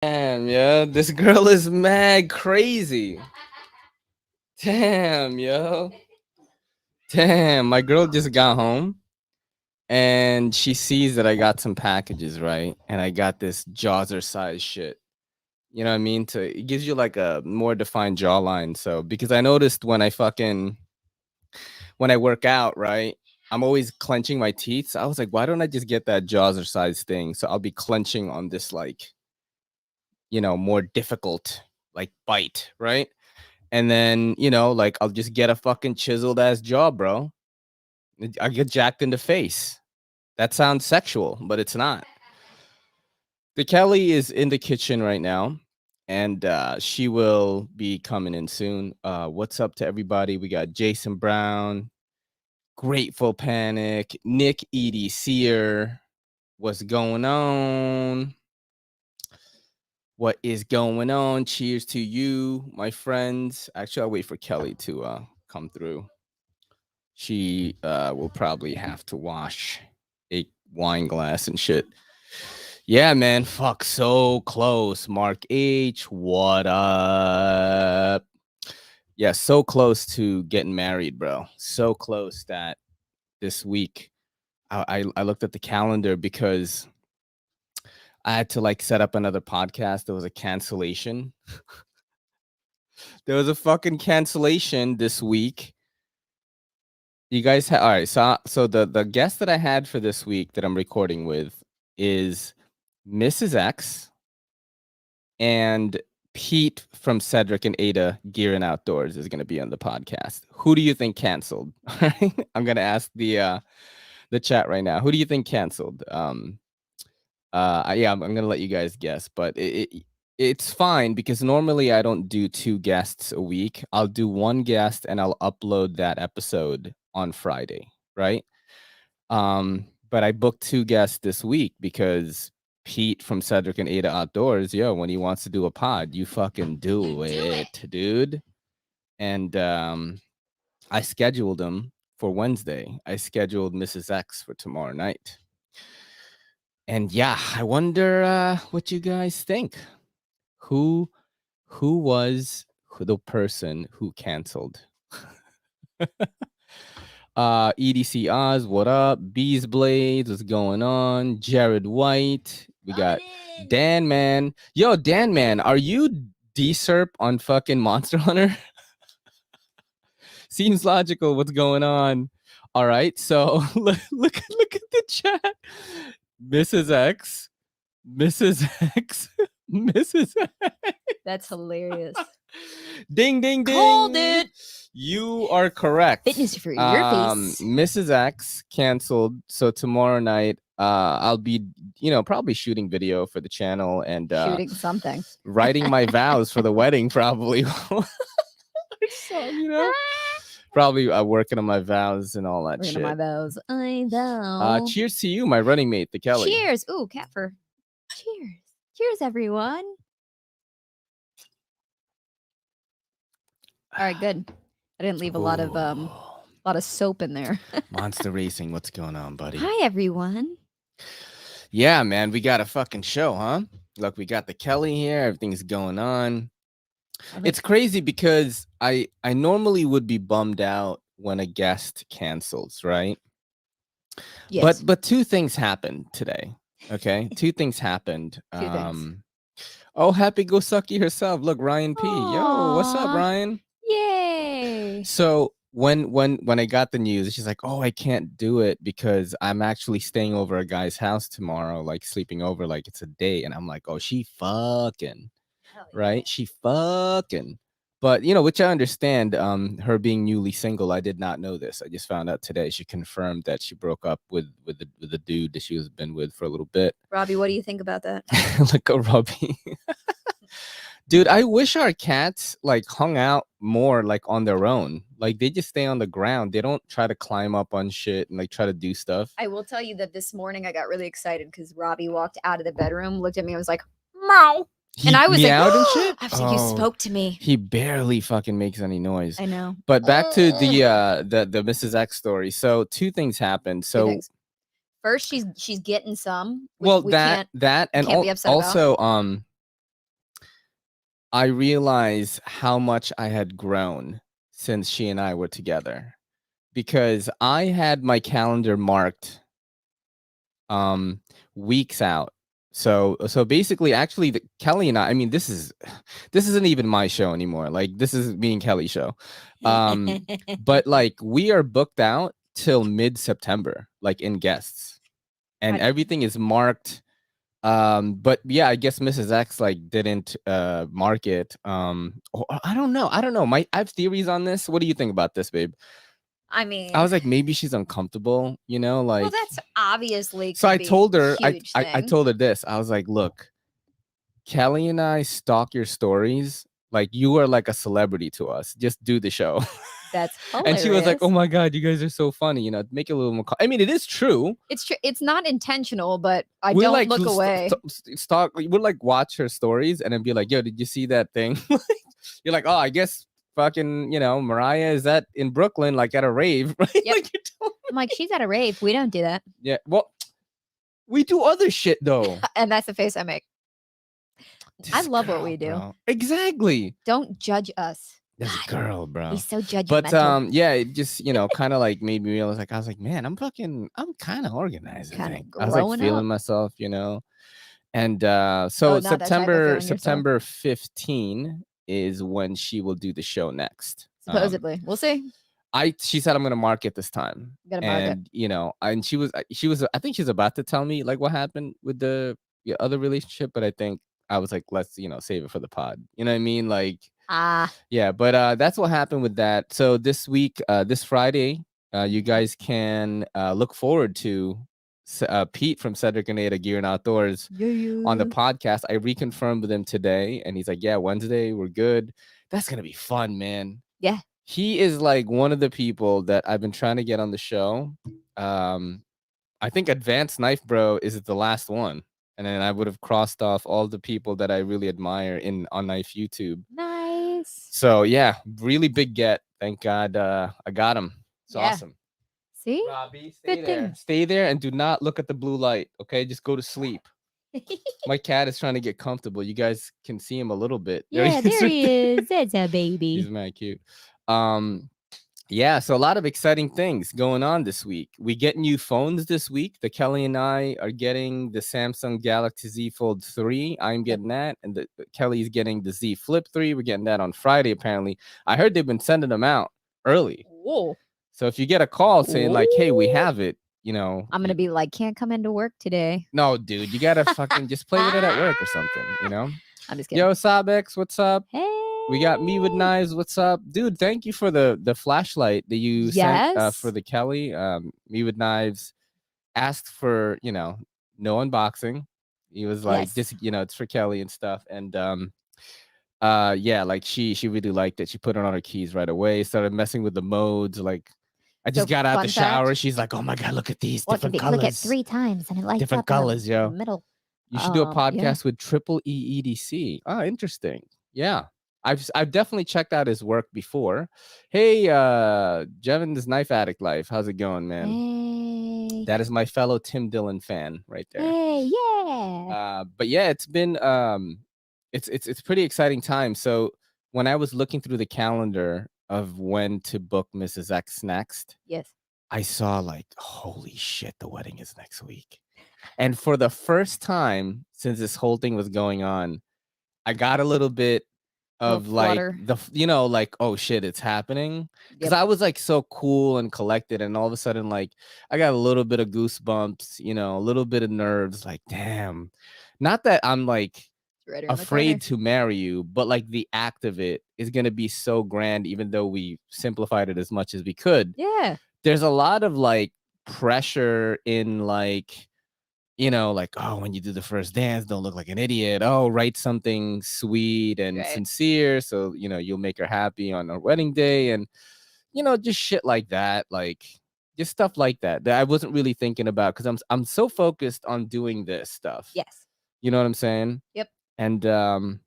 Damn, yeah, this girl is mad crazy. Damn, yo. Damn, my girl just got home and she sees that I got some packages, right? And I got this Jawser size shit. You know what I mean? It gives you like a more defined jawline. So because I noticed when I work out, right? I'm always clenching my teeth. So I was like, why don't I just get that Jawser size thing? So I'll be clenching on this like, more difficult like bite, right? And then, like I'll just get a fucking chiseled ass jaw, bro. I get jacked in the face. That sounds sexual, but it's not. The Kelly is in the kitchen right now, and she will be coming in soon. What's up to everybody? We got Jason Brown, Grateful Panic, Nick Edie Sear. What's going on? What is going on? Cheers to you, my friends. Actually, I'll wait for Kelly to come through. She will probably have to wash a wine glass and shit. Yeah, man. Fuck, so close. Mark H, what up? Yeah, so close to getting married, bro. So close that this week I looked at the calendar because I had to like set up another podcast. There was a cancellation. There was a fucking cancellation this week. You guys all right, so the guest that I had for this week that I'm recording with is Mrs. X and Pete from Cedric and Ada Gear and Outdoors is going to be on the podcast. Who do you think canceled? All right, I'm going to ask the chat right now. Who do you think canceled? Yeah, I'm going to let you guys guess, but it's fine because normally I don't do 2 guests a week. I'll do 1 guest and I'll upload that episode on Friday, right? But I booked 2 guests this week because Pete from Cedric and Ada Outdoors, when he wants to do a pod, you fucking do it, dude. And I scheduled him for Wednesday. I scheduled Mrs. X for tomorrow night. And yeah, I wonder what you guys think. Who was the person who canceled? EDC Oz, what up? Bees Blades, what's going on? Jared White, we got Dan Man. Yo, Dan Man, are you DSERP on fucking Monster Hunter? Seems logical. What's going on? All right, so look at the chat. Mrs. X, Mrs. X, Mrs. X. That's hilarious. Ding, ding, ding. Called it. You are correct. Fitness for your face. Mrs. X canceled. So tomorrow night, I'll be, probably shooting video for the channel and shooting something. Writing my vows for the wedding, probably. So, probably working on my vows and all that shit. Working on my vows. I vow. Cheers to you, my running mate, the Kelly. Cheers. Ooh, cat fur. Cheers. Cheers, everyone. All right, good. I didn't leave a lot of soap in there. Monster Racing, what's going on, buddy? Hi, everyone. Yeah, man, we got a fucking show, huh? Look, we got the Kelly here. Everything's going on. It's crazy because I normally would be bummed out when a guest cancels, right? Yes. But 2 things happened today. Okay, 2 things happened. Oh, happy go sucky herself. Look, Ryan P. Aww. Yo, what's up, Ryan? Yay! So when I got the news, she's like, "Oh, I can't do it because I'm actually staying over a guy's house tomorrow, like sleeping over, like it's a date." And I'm like, "Oh, she fucking." Right? She fucking. But, which I understand, her being newly single, I did not know this. I just found out today. She confirmed that she broke up with the dude that she was been with for a little bit. Robbie, what do you think about that? Look at Robbie. Dude, I wish our cats like hung out more like on their own. Like they just stay on the ground. They don't try to climb up on shit and like try to do stuff. I will tell you that this morning I got really excited because Robbie walked out of the bedroom, looked at me, and was like, "Meow." And I was like, and shit? After you spoke to me. He barely fucking makes any noise. I know. But back to the Mrs. X story. So 2 things happened. So first, she's getting some. Well, that and can't be upset also about. I realized how much I had grown since she and I were together, because I had my calendar marked weeks out. So basically, actually, Kelly and I mean, this isn't even my show anymore. Like, this is me and Kelly's show. But like, we are booked out till mid-September, like in guests, and everything is marked. But yeah, I guess Mrs. X like didn't mark it. Or, I don't know. I have theories on this. What do you think about this, babe? I mean, I was like, maybe she's uncomfortable, well, like. that's obviously So could I be told her, a huge I thing. told her this. I was like, look, Kelly and I stalk your stories. Like, you are like a celebrity to us. Just do the show. That's And hilarious. she was like, oh my God, you guys are so funny. Make it a little more. I mean, it is true. It's true. It's not intentional, but I We don't like look away. stalk. We would like watch her stories and then be like, yo, did you see that thing? You're like, oh, I guess fucking, Mariah is at in Brooklyn, like at a rave, right? Yep. Like, I'm like, she's at a rave. We don't do that. yeah. Well, we do other shit though. And that's the face I make. I This love what girl, we do. bro. Exactly. Don't judge us. This girl, bro. He's so judgmental. But yeah, it just kind of like made me realize, like, I was like, man, I'm kind of organized. Kinda I was like growing feeling up. myself, and so not that type of feeling yourself. September 15 is when she will do the show next. Supposedly, we'll see. She said I'm gonna mark it this time, Gonna mark it. and and she was I think she's about to tell me like what happened with the other relationship, but I think I was like, let's save it for the pod. You know what I mean? Like, yeah, but that's what happened with that. So this week, this Friday, you guys can look forward to Pete from Cedric and Ada Gear and Outdoors on the podcast. I reconfirmed with him today, and he's like, yeah, Wednesday, we're good. That's gonna be fun, man. Yeah. He is like one of the people that I've been trying to get on the show. I think Advanced Knife Bro is the last one. And then I would have crossed off all the people that I really admire on Knife YouTube. Nice. So yeah, really big get. Thank God I got him. It's awesome. See? Robbie, stay there. Stay there and do not look at the blue light. Okay, just go to sleep. My cat is trying to get comfortable. You guys can see him a little bit. Yeah, there he is. That's a baby. He's mad cute. Yeah, so a lot of exciting things going on this week. We get new phones this week. The Kelly and I are getting the Samsung Galaxy Z Fold 3. I'm getting that, and Kelly's getting the Z Flip 3. We're getting that on Friday, apparently. I heard they've been sending them out early. Whoa. So if you get a call saying like, hey, we have it, I'm gonna be like, can't come into work today. No, dude, you gotta fucking just play with it at work or something, I'm just kidding. Yo, Sabex, what's up? Hey. We got Me With Knives. What's up, dude? Thank you for the flashlight that you sent for the Kelly. Me With Knives asked for no unboxing. He was like, this it's for Kelly and stuff. And yeah, like she really liked it. She put it on her keys right away. Started messing with the modes. Like, I just got out the shower. She's like, oh my God, look at these different colors. Click it 3 times and it lights different up colors, in the yo. middle. You should do a podcast with Triple EDC. Oh, interesting. Yeah. I've definitely checked out his work before. Hey, Jevin's Knife Addict Life. How's it going, man? Hey. That is my fellow Tim Dillon fan right there. Hey, yeah. But yeah, it's been it's pretty exciting time. So when I was looking through the calendar of when to book Mrs. X next, I saw like, holy shit, the wedding is next week. And for the first time since this whole thing was going on, I got a little bit of like like, oh shit, it's happening. Because I was like so cool and collected, and all of a sudden, like, I got a little bit of goosebumps, a little bit of nerves, like, damn. Not that I'm like afraid to marry you, but like the act of it is gonna be so grand, even though we simplified it as much as we could. Yeah. There's a lot of like pressure in like, like, oh, when you do the first dance, don't look like an idiot. Oh, write something sweet and sincere, so you'll make her happy on her wedding day, and just shit like that, like just stuff like that I wasn't really thinking about because I'm so focused on doing this stuff. Yes. You know what I'm saying? Yep. And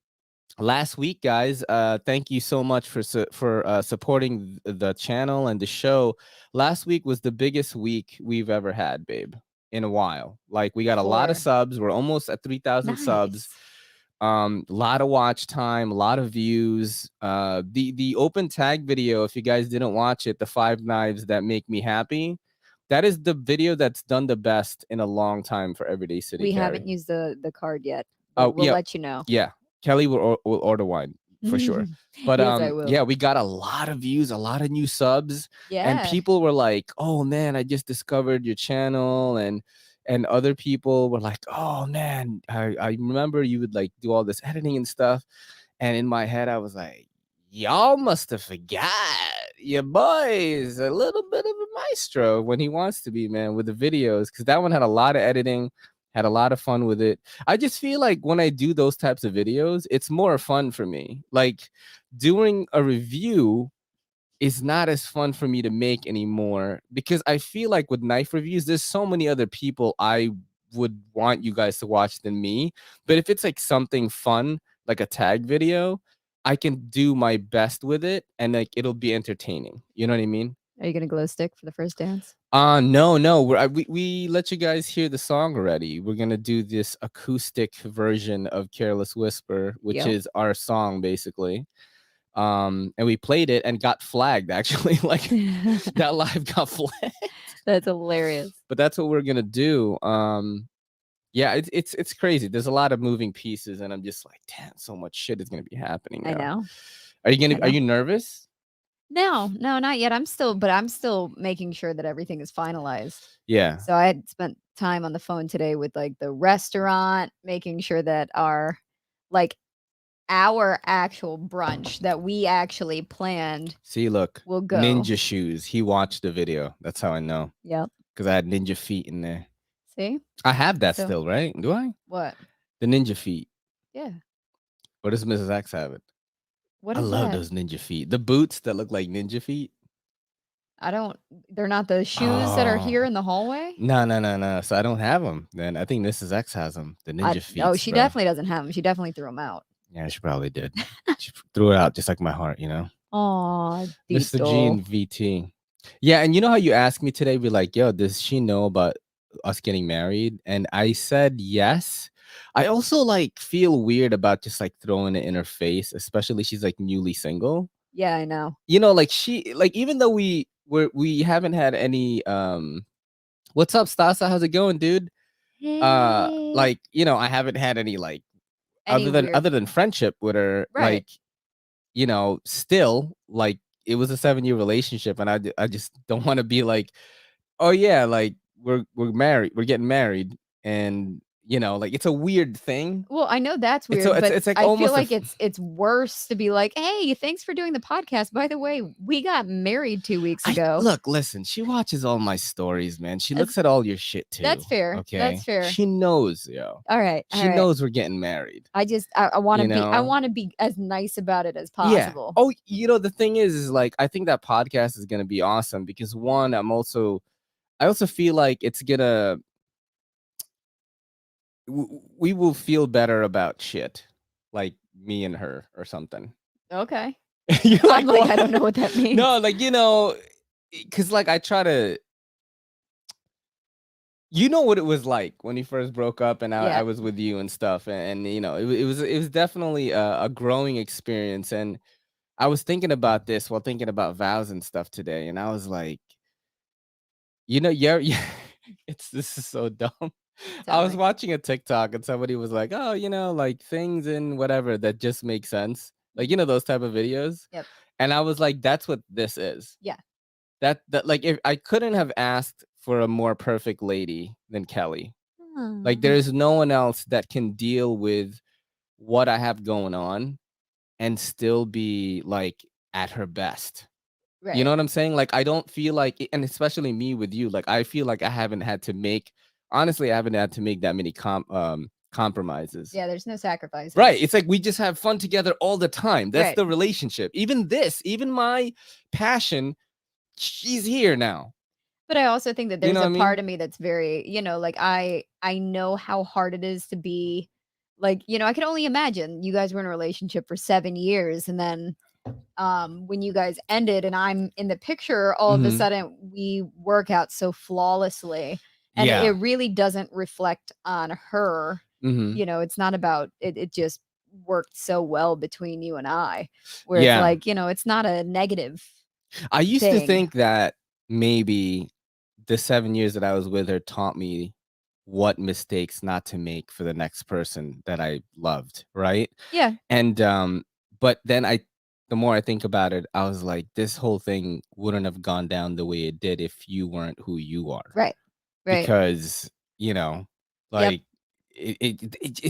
last week, guys, thank you so much for supporting the channel and the show. Last week was the biggest week we've ever had, babe. In a while. Like, we got a lot of subs. We're almost at 3,000 subs. A lot of watch time, a lot of views. The open tag video, if you guys didn't watch it, the 5 knives that make me happy, that is the video that's done the best in a long time for Everyday City We Carry. haven't used the card yet, but Oh we'll yeah, let you know. yeah. Kelly will order wine for sure. But Yes, I will. yeah, we got a lot of views, a lot of new subs, and Yeah. people were like, "Oh man, I just discovered your channel," and other people were like, "Oh man, I remember you would like do all this editing and stuff." And in my head, I was like, "Y'all must have forgot your boy is a little bit of a maestro when he wants to be, man, with the videos, because that one had a lot of editing, had a lot of fun with it. I just feel like when I do those types of videos, it's more fun for me. Like doing a review is not as fun for me to make anymore, because I feel like with knife reviews, there's so many other people I would want you guys to watch than me. But if it's like something fun, like a tag video, I can do my best with it and like it'll be entertaining. You know what I mean? Are you gonna glow stick for the first dance? No. We let you guys hear the song already. We're gonna do this acoustic version of Careless Whisper, which Yep. is our song basically. And we played it and got flagged actually. Like that live got flagged. That's hilarious. But that's what we're gonna do. Yeah, it's crazy. There's a lot of moving pieces, and I'm just like, damn, so much shit is gonna be happening now. I know. Are you I know. are you nervous? No, not yet. I'm still making sure that everything is finalized. Yeah. So I had spent time on the phone today with like the restaurant, making sure that our actual brunch that we actually planned See, look, will go. ninja shoes. He watched the video. That's how I know. Yep. Because I had ninja feet in there. See? I have that So- still, right? Do I? What? The ninja feet. Yeah. Or does Mrs. X have it? What I is love that? those ninja feet. The boots that look like ninja feet. They're not the shoes that are here Oh. in the hallway? No. So I don't have them. Then I think Mrs. X has them. The ninja feet. Oh, she definitely doesn't have them. She definitely threw them out. Yeah, she probably did. She threw it out just like my heart, you know? Aw, Mr. G and VT. Yeah, and you know how you asked me today, be like, yo, does she know about us getting married? And I said yes. I also like feel weird about just like throwing it in her face, especially she's like newly single. Yeah, I know. You know, like even though we haven't had any what's up, Stasa? How's it going, dude? Hey. Like, you know, I haven't had any like Any other than friendship with her, Right. like, you know, still like it was a 7-year relationship, and I just don't want to be like, oh yeah, like we're married, we're getting married, and you know, like it's a weird thing. Well, I know that's weird, It's but like I feel almost like it's worse to be like, "Hey, thanks for doing the podcast. By the way, we got married 2 weeks ago." Look, listen, she watches all my stories, man. She That's- looks at all your shit too. That's fair. Okay, That's fair. She knows, yo. All right. She knows we're getting married. I want to You be know? I want to be as nice about it as possible. Yeah. Oh, you know, the thing is like I think that podcast is gonna be awesome because one, I also feel like it's gonna we will feel better about shit, like me and her or something. Okay. You're I'm like, "What?" I don't know what that means. No, like, you know, because like I try to, you know what it was like when you first broke up and Yeah. I was with you and stuff, and you know, it was definitely a growing experience. And I was thinking about this while thinking about vows and stuff today, and I was like, you know, yeah, this is so dumb. I Tell was me. watching a TikTok and somebody was like, "Oh, you know, like things and whatever that just make sense." Like, you know, those type of videos. Yep. And I was like, "That's what this is." Yeah. That like if I couldn't have asked for a more perfect lady than Kelly. Like there is no one else that can deal with what I have going on and still be like at her best. Right. You know what I'm saying? Like I don't feel like, and especially me with you, like I feel like I haven't had to make that many compromises. Yeah, there's no sacrifices. Right. It's like we just have fun together all the time. That's Right. the relationship. Even my passion, she's here now. But I also think that there's know what I a mean? part of me that's very, like I know how hard it is to be like, I can only imagine you guys were in a relationship for 7 years and then when you guys ended and I'm in the picture, all of a Mhm. sudden we work out so flawlessly and Yeah. it really doesn't reflect on her. Mhm. It's not about it just worked so well between you and I, where it's Yeah. like, it's not a negative I used to thing. think that maybe the 7 years that I was with her taught me what mistakes not to make for the next person that I loved, right? Yeah. And but then the more I think about it, I was like, this whole thing wouldn't have gone down the way it did if you weren't who you are. Right. Because, Yep. like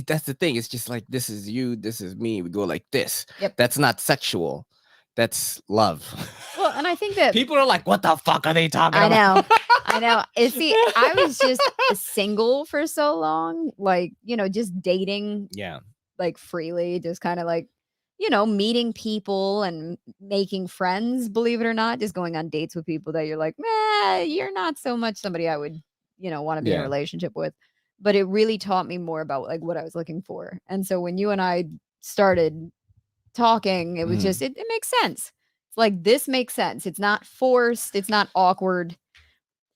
that's the thing. It's just like, this is you, this is me. We go like this. Yep. That's not sexual. That's love. Well, and I think that people are like, what the fuck are they talking about? I know. See, I was just single for so long, like, just dating Yeah. like freely, just kind of like, meeting people and making friends, believe it or not, just going on dates with people that you're like, you're not so much somebody I would, want to be in a relationship with. But it really taught me more about like what I was looking for. And so when you and I started talking, it was just, it makes sense. It's like, this makes sense. It's not forced. It's not awkward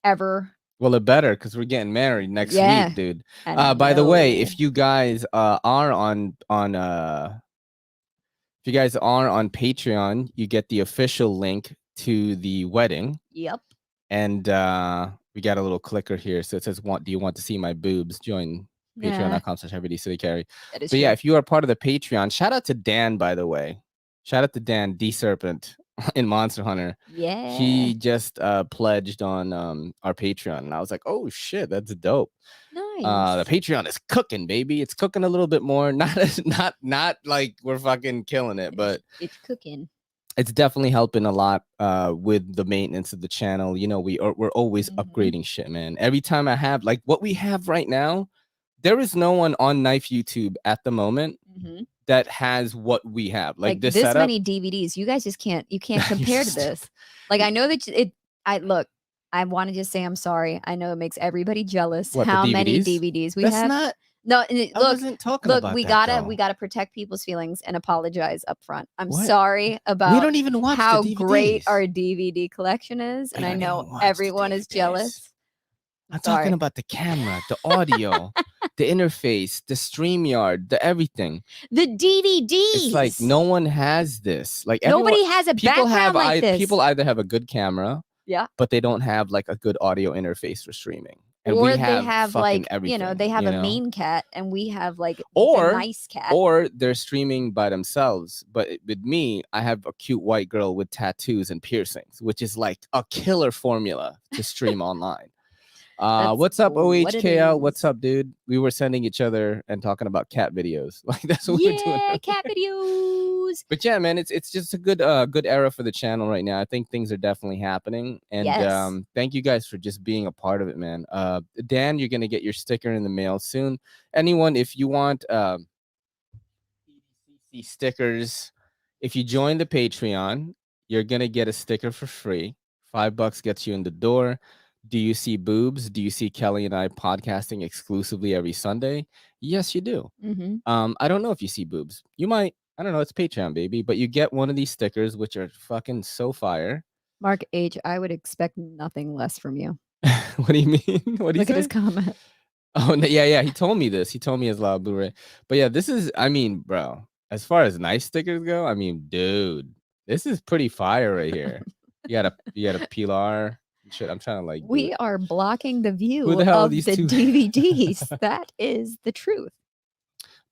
ever. Well, it better, because we're getting married next week, dude. By the way, if you guys are on if you guys are on Patreon, you get the official link to the wedding. Yep. And we got a little clicker here. So it says, do you want to see my boobs? Join patreon.com/everydaycitycarry. But yeah, if you are part of the Patreon, shout out to Dan, by the way. Shout out to Dan, D Serpent in Monster Hunter. Yeah. He just pledged on our Patreon. And I was like, oh shit, that's dope. Nice. The Patreon is cooking, baby. It's cooking a little bit more. Not like we're fucking killing it, but it's cooking. It's definitely helping a lot with the maintenance of the channel. We're always upgrading shit, man. Every time I have like what we have right now, there is no one on Knife YouTube at the moment that has what we have. Like this setup, many DVDs. You guys just can't compare to this. Like, I know that I want to just say I'm sorry. I know it makes everybody jealous how many DVDs we have. Not No, I wasn't talking about we that, we gotta protect people's feelings and apologize up front. I'm What? sorry about we don't even watch how the DVDs. great our DVD collection is, and I know everyone is jealous. I'm talking about the camera, the audio, the interface, the StreamYard, the everything. The DVDs. It's like no one has this. Like nobody has a background like this. People either have a good camera, but they don't have like a good audio interface for streaming. And or we they have like everything, they have a main cat, and we have like a nice cat. Or they're streaming by themselves. But with me, I have a cute white girl with tattoos and piercings, which is like a killer formula to stream online. What's up, OHKL? What's up, dude? We were sending each other and talking about cat videos. Like that's what we're doing. Yeah, cat videos. But yeah, man, it's just a good era for the channel right now. I think things are definitely happening. And thank you guys for just being a part of it, man. Dan, you're gonna get your sticker in the mail soon. Anyone, if you want EDCC stickers, if you join the Patreon, you're gonna get a sticker for free. $5 gets you in the door. Do you see boobs? Do you see Kelly and I podcasting exclusively every Sunday? Yes, you do. I don't know if you see boobs. You might. I don't know. It's Patreon, baby. But you get one of these stickers, which are fucking so fire. Mark H, I would expect nothing less from you. What do you mean? What do you Look at his comment. Oh, yeah. He told me this. He told me his loud Blu-ray. But yeah, this is, I mean, bro, as far as nice stickers go, I mean, dude, this is pretty fire right here. You got a Pilar. Shit, I'm trying to like. We are blocking the view Who the hell of are these the two? DVDs. That is the truth.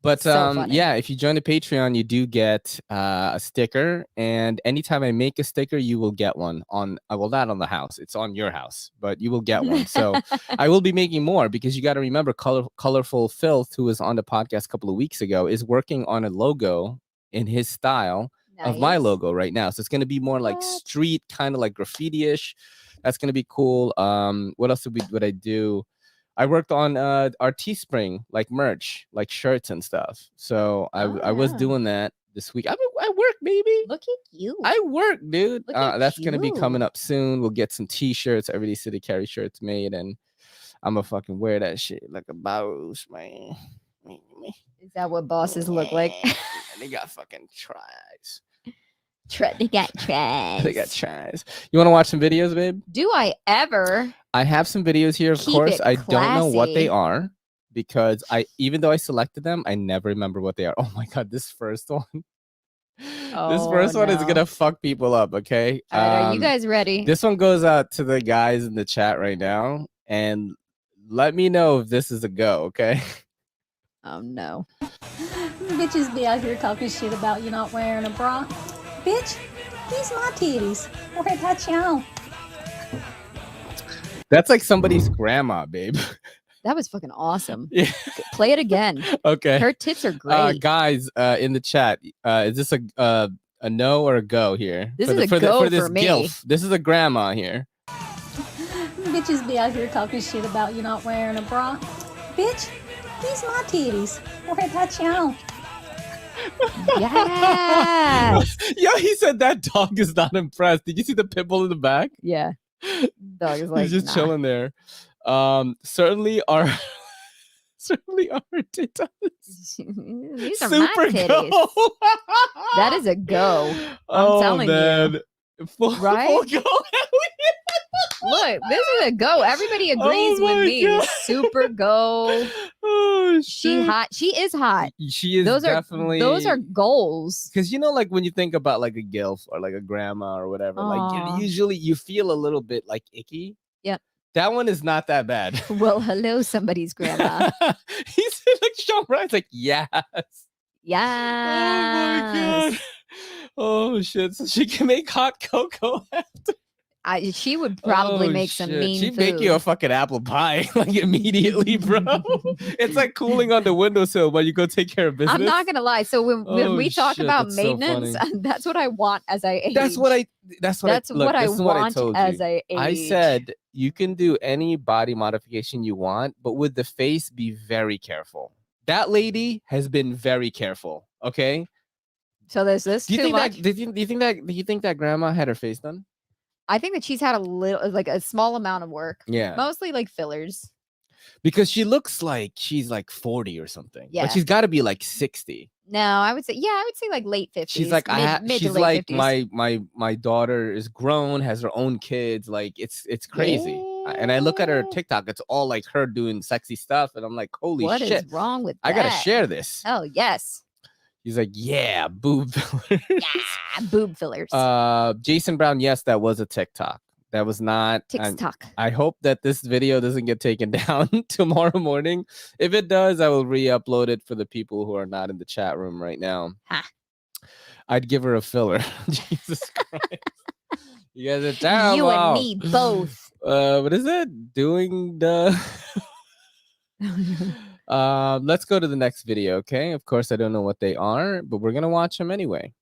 But yeah, if you join the Patreon, you do get a sticker, and anytime I make a sticker, you will get one on. Well, not on the house; it's on your house, but you will get one. So I will be making more, because you got to remember, Colorful Filth, who was on the podcast a couple of weeks ago, is working on a logo in his style of my logo right now. So it's going to be more like street, kind of like graffiti-ish. That's going to be cool. What else would I do? I worked on our Teespring, like merch, like shirts and stuff. So I was doing that this week. I work, baby. Look at you. I work, dude. That's going to be coming up soon. We'll get some t-shirts, Everyday City Carry shirts made, and I'm going to fucking wear that shit like a boss, man. Is that what bosses look like? They got fucking tries. They got tries. They got tries. You want to watch some videos, babe? Do I ever? I have some videos here. Of course, I don't know what they are, because even though I selected them, I never remember what they are. Oh my god, this first one. This first one is gonna fuck people up, okay? All right, are you guys ready? This one goes out to the guys in the chat right now, and let me know if this is a go, okay? Oh no. Bitches be out here talking shit about you not wearing a bra. Bitch, these my titties. What about y'all? That's like somebody's grandma, babe. That was fucking awesome. Yeah. Play it again. Okay. Her tits are great. Guys, in the chat, is this a no or a go here? This is a go this for me. gilf. This is a grandma here. Bitches be out here talking shit about you not wearing a bra. Bitch, these my titties. What about y'all? Yes. Yo, he said that dog is not impressed. Did you see the pitbull in the back? Yeah. Dog is like, he's just nah. chilling there. Certainly our titties. These are Super my titties. go. That is a go. I'm telling you. Full Right? go. Look, this is a go. Everybody agrees with me. God. Super go. Oh, She shit. hot. She is hot. She is Those definitely. those are goals. Because like when you think about like a gilf or like a grandma or whatever, like usually you feel a little bit like icky. Yep. That one is not that bad. Well, hello, somebody's grandma. He said like Sean Ryan's like yes. Yeah. Oh my god. Oh shit. So she can make hot cocoa after. She would probably make some mean She'd food. make you a fucking apple pie like immediately, bro. It's like cooling on the windowsill while you go take care of business. I'm not gonna lie. So when we talk about maintenance, so that's what I want as I age. That's what I want as I age. I said you can do any body modification you want, but with the face, be very careful. That lady has been very careful. Okay. So there's this. Do you think that grandma had her face done? I think that she's had a small amount of work. Yeah. Mostly like fillers. Because she looks like she's like 40 or something. Yeah. But she's got to be like 60. No, I would say like late 50s. She's like mid she's to late like 50s. my daughter is grown, has her own kids. Like it's crazy. Yeah. And I look at her TikTok, it's all like her doing sexy stuff, and I'm like, holy shit. What is wrong with that? I gotta share this. Oh yes. He's like, yeah, boob fillers. Yeah, boob fillers. Jason Brown, yes, that was a TikTok. That was not TikTok. I hope that this video doesn't get taken down tomorrow morning. If it does, I will re-upload it for the people who are not in the chat room right now. Huh. I'd give her a filler. Jesus Christ. You guys are terrible. You and me both. What is it? Doing the let's go to the next video, okay? Of course, I don't know what they are, but we're gonna watch them anyway.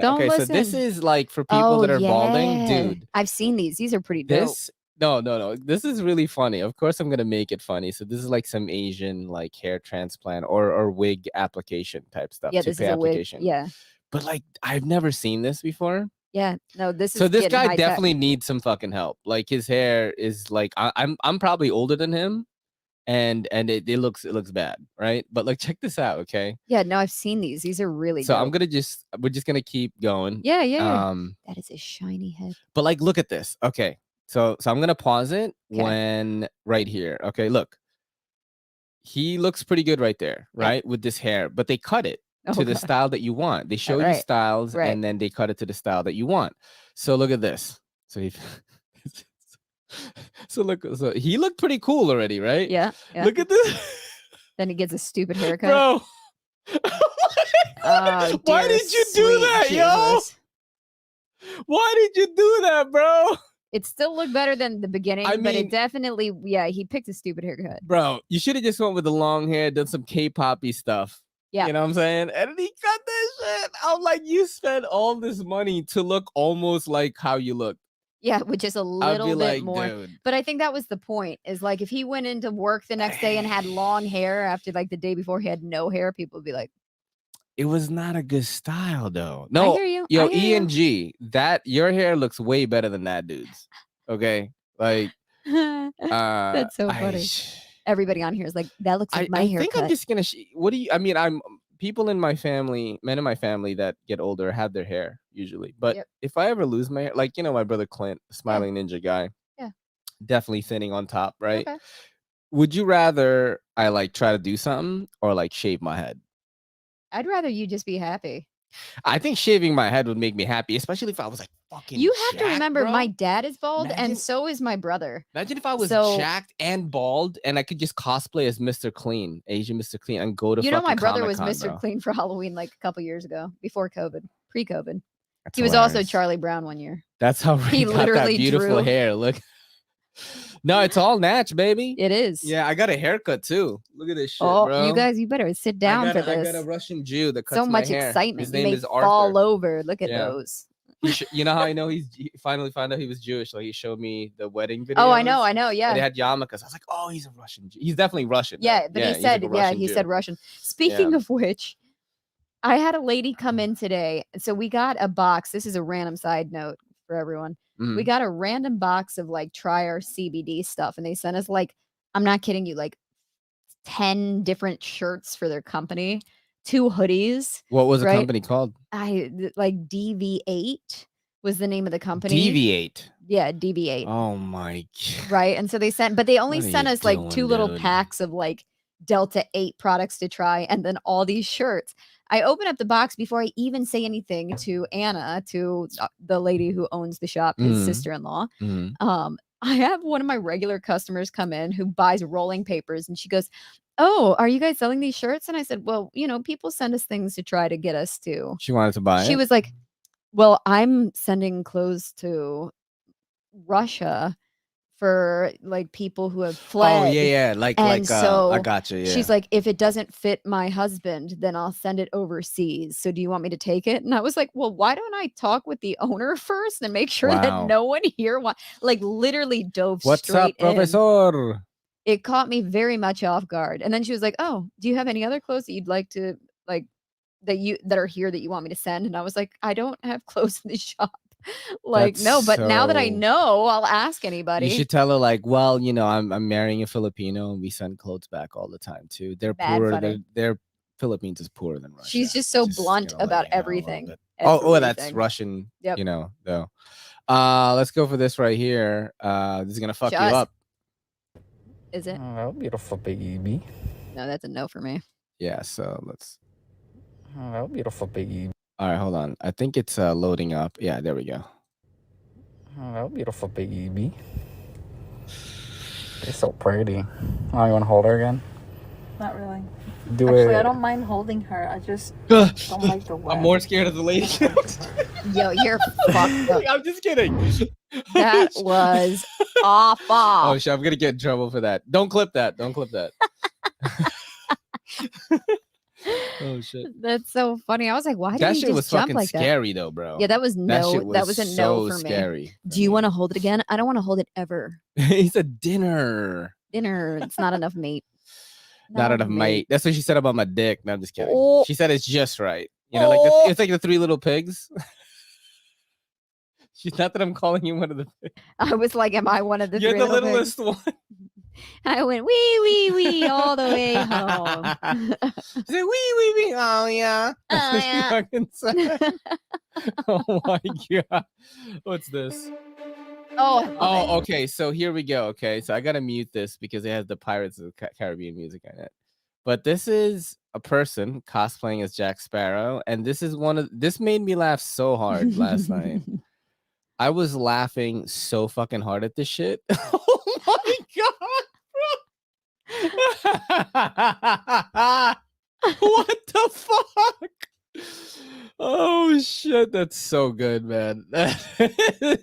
Don't okay, listen. so this is like for people that are balding, dude. I've seen these. These are pretty dope. No. This is really funny. Of course, I'm gonna make it funny. So this is like some Asian like hair transplant or wig application type stuff. Yeah, this is a wig. Yeah. But like, I've never seen this before. Yeah, no, this is so this guy high definitely tech. Needs some fucking help. Like his hair is like I'm probably older than him, and it looks bad, right? But like check this out, okay? Yeah, no, I've seen these. These are really so dope. we're just gonna keep going. Yeah. That is a shiny head. But like look at this. Okay. So I'm gonna pause it when right here. Okay, look. He looks pretty good right there, right? With this hair, but they cut it to the style that you want. They show you styles and then they cut it to the style that you want. So look at this. So so he looked pretty cool already, right? Yeah. Look at this. Then he gets a stupid haircut. Bro. Oh, why did you do that, yo? Why did you do that, bro? It still looked beter than the beginning, but it definitely, he picked a stupid haircut. Bro, you should have just went with the long hair, done some K-poppy stuff. Yeah. You know what I'm saying? And he cut this shit. I'm like, you spent all this money to look almost like how you look. Yeah, which is a little bit like, more. Dude. But I think that was the point, is like if he went into work the next day and had long hair after like the day before he had no hair, people would be like, it was not a good style though. No, I hear you. Yo, E&G, that your hair looks way better than that dude's. Okay? Like that's so funny. Everybody on here is like, that looks like my haircut. I think I'm just gonna I'm people in my family, men in my family that get older have their hair usually. But if I ever lose my hair, like my brother Clint, smiling ninja guy. Yeah. definitely thinning on top, right? Okay. Would you rather I like try to do something or like shave my head? I'd rather you just be happy. I think shaving my head would make me happy, especially if I was like fucking. You have to jacked, remember, bro. my dad is bald, Imagine- and so is my brother. Imagine if I was So- jacked and bald, and I could just cosplay as Mr. Clean, Asian Mr. Clean, and go to. You know, my fucking brother was Comic-Con, Mr. bro. Clean for Halloween like a couple years ago, before COVID, pre-COVID. That's He was also hilarious. Charlie Brown one year. That's how He he got that literally beautiful drew- hair. Look. No, it's all natch, baby. It is. Yeah, I got a haircut too. Look at this shit, Oh, bro. you guys, you better sit down for I got a this. Russian Jew that cuts So much my hair. excitement. His You name may is Arthur. fall over. Look at Yeah. those. You know how I know he finally found out he was Jewish? Like he showed me the wedding video. Oh, I know. And they Yeah. had yarmulkes. I was like, oh, he's a Russian Jew. He's definitely Russian. though. Yeah, but he he's said, like a Russian he Jew. said Russian. Speaking of which, I had a lady come in today. So we got a box. This is a random side note for everyone. Mhm. We got a random box of like try our CBD stuff, and they sent us like, I'm not kidding you, like 10 different shirts for their company, 2 hoodies. What was the right? company called? Like DV8 was the name of the company. Deviate. Yeah, DV8. Oh my god. Right. And so they sent, but they only What are sent you us like doing, 2 little dude? packs of like Delta 8 products to try, and then all these shirts. I open up the box before I even say anything to Anna, to the lady who owns the shop, his Mhm. sister-in-law. Mhm. I have one of my regular customers come in who buys rolling papers, and she goes, "Oh, are you guys selling these shirts?" And I said, "Well, people send us things to try to get us to." She wanted to buy She it. was like, "Well, I'm sending clothes to Russia for like people who have fled." Oh yeah. Like And I so gotcha. Yeah. She's like, "If it doesn't fit my husband, then I'll send it overseas. So do you want me to take it?" And I was like, "Well, why don't I talk with the owner first and make sure Wow. that no one here like literally dove What's up, straight in." Professor? It caught me very much off guard. And then she was like, "Oh, do you have any other clothes that you'd like to like that are here that you want me to send?" And I was like, "I don't have clothes in the shop." Like, That's no, but now that I so- know, I'll ask anybody. You should tell her like, well, I'm marrying a Filipino, and we send clothes back all the time too. They're Bad poorer. funny. Their Philippines is poorer than Russia. She's just so blunt let about you know a little everything. bit. Oh, that's Everything. Russian. Yep. Though. Let's go for this right here. This is gonna fuck you Just- up. Is it? Oh, beautiful baby. No, that's a no for me. Yeah. So let's. Oh, beautiful baby. All right, hold on. I think it's loading up. Yeah, there we go. Oh, beautiful baby. You're so pretty. Oh, you want to hold her again? Not really. Do Actually, it. I don't mind holding her. I just don't like the wet. I'm more scared of the lady. Yo, you're fucked up. I'm just kidding. That was awful. Oh shit! I'm gonna get in trouble for that. Don't clip that. Don't clip that. Oh shit! That's so funny. I was like, why did That he shit just was jump fucking like that? scary though, bro. Yeah, that was no. shit That was a no so for me. scary. Do you want to hold it again? I don't want to hold it ever. It's a dinner. Dinner. It's not enough meat. Not enough mate. That's what she said about my dick. No, I'm just kidding. Oh. She said it's just right. Oh. It's like the 3 little pigs. She's not that I'm calling you one of the pigs. I was like, am I one of the You're three the little pigs? littlest one. I went wee wee wee all the way home. She said, wee, wee, wee. Oh, yeah. That's Oh, what she yeah. fucking said. Oh, my God. What's this? Oh, I love it. Oh, okay. So here we go. Okay. So I got to mute this because it has the Pirates of the Caribbean music on it. But this is a person cosplaying as Jack Sparrow. And this made me laugh so hard last night. I was laughing so fucking hard at this shit. Oh my God, bro. What the fuck? Oh shit, that's so good, man. That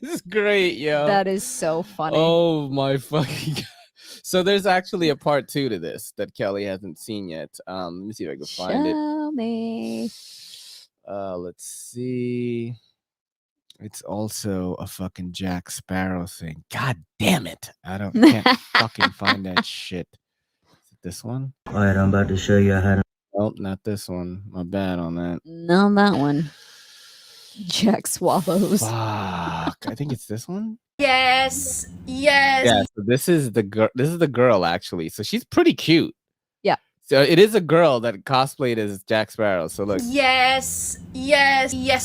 is great, yo. That is so funny. Oh my fucking God. So there's actually a part 2 to this that Kelly hasn't seen yet. Let me see if I can find it. Show me. Let's see. It's also a fucking Jack Sparrow thing. God damn it. Can't fucking find that shit. Is it this one? All right, I'm about to show you how to. Nope, not this one. My bad on that. No, that one. Jack Swallows. Fuck. I think it's this one. Yes. Yes. Yeah, so this is the girl. This is the girl actually. So she's pretty cute. Yeah. So it is a girl that cosplayed as Jack Sparrow. So look. Yes,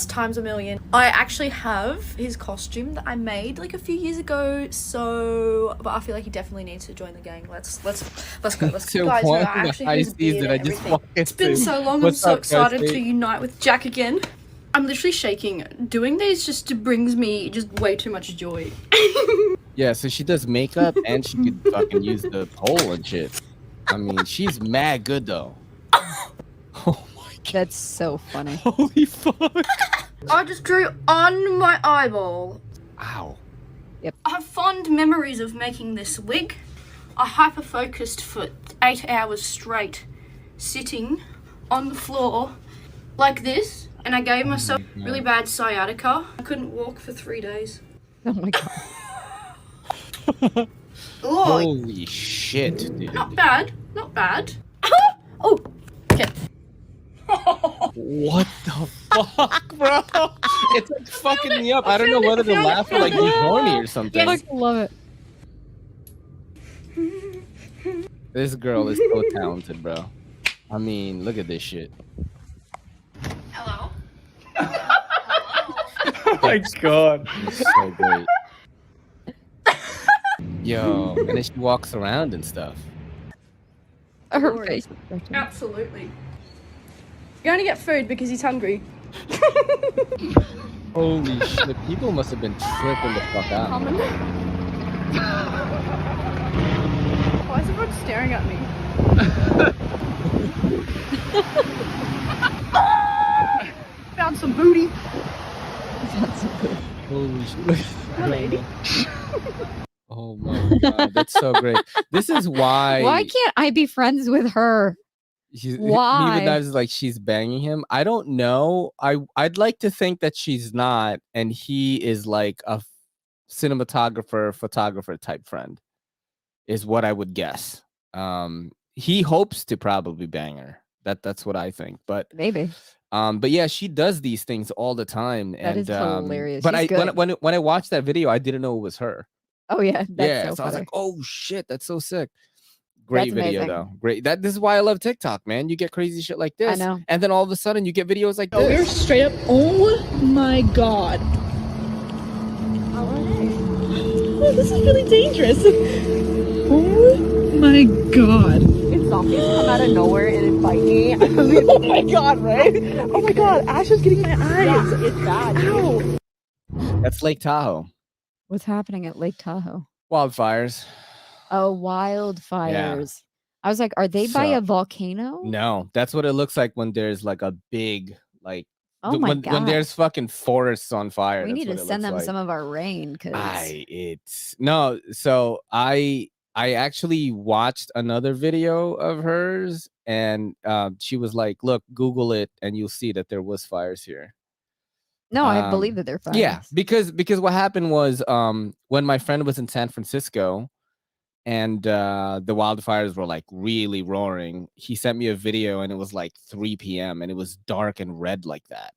times a million. I actually have his costume that I made like a few years ago. So, but I feel like he definitely needs to join the gang. Let's go. So Guys, no, one I of the actually high have his beard seas that and I just everything. walked It's been into. so long. I'm What's so up, excited Kirsty? to unite with Jack again. I'm literally shaking. Doing these just brings me just way too much joy. Yeah, so she does makeup and she could fucking use the pole and shit. I mean, she's mad good though. Oh my god. That's so funny. Holy fuck. I just drew on my eyeball. Ow. I have fond memories of making this wig. I hyper-focused for 8 hours straight, sitting on the floor like this, and I gave myself really bad sciatica. I couldn't walk for 3 days. Oh my god. Oh, Holy shit, dude. not bad. Oh, okay. What the fuck, bro? It's like fucking me up. I don't know whether to laugh or like be horny or something. I love it. This girl is so talented, bro. I mean, look at this shit. Hello. Oh my god. It's so great. Yo, and then she walks around and stuff. Her face. Absolutely. You're going to get food because he's hungry. Holy shit, people must have been tripping the fuck out. Why is everyone staring at me? Found some booty. Holy shit. Oh my god, that's so great. This is why. Why can't I be friends with her? Why? Even though like she's banging him, I don't know. I'd like to think that she's not, and he is like a cinematographer, photographer type friend, is what I would guess. He hopes to probably bang her. That's what I think. But Maybe. but yeah, she does these things all the time. That is hilarious. But She's good. when I watched that video, I didn't know it was her. Oh yeah, that's So I was funny. like, oh shit, that's so sick. Great That's video amazing. though. Great. This is why I love TikTok, man. You get crazy shit like this. I know. And then all of a sudden you get videos like Oh, we're this. straight up. Oh my god. Oh, this is really dangerous. Oh my god. It's zombies come out of nowhere and invite me. Oh my god, right? Oh my god, Ash is getting my eyes. Yeah, it's bad. Ow. That's Lake Tahoe. What's happening at Lake Tahoe? Wildfires. Oh, wildfires. I was like, are they by So- a volcano? No, that's what it looks like when there's like a big like Oh my when god. there's fucking forests on fire. We that's need to what it send looks them like. some of our rain because I actually watched another video of hers and she was like, look, Google it and you'll see that there was fires here. no, I believe that they're fires. Yeah, because what happened was when my friend was in San Francisco and the wildfires were like really roaring, he sent me a video and it was like 3 p.m. and it was dark and red like that.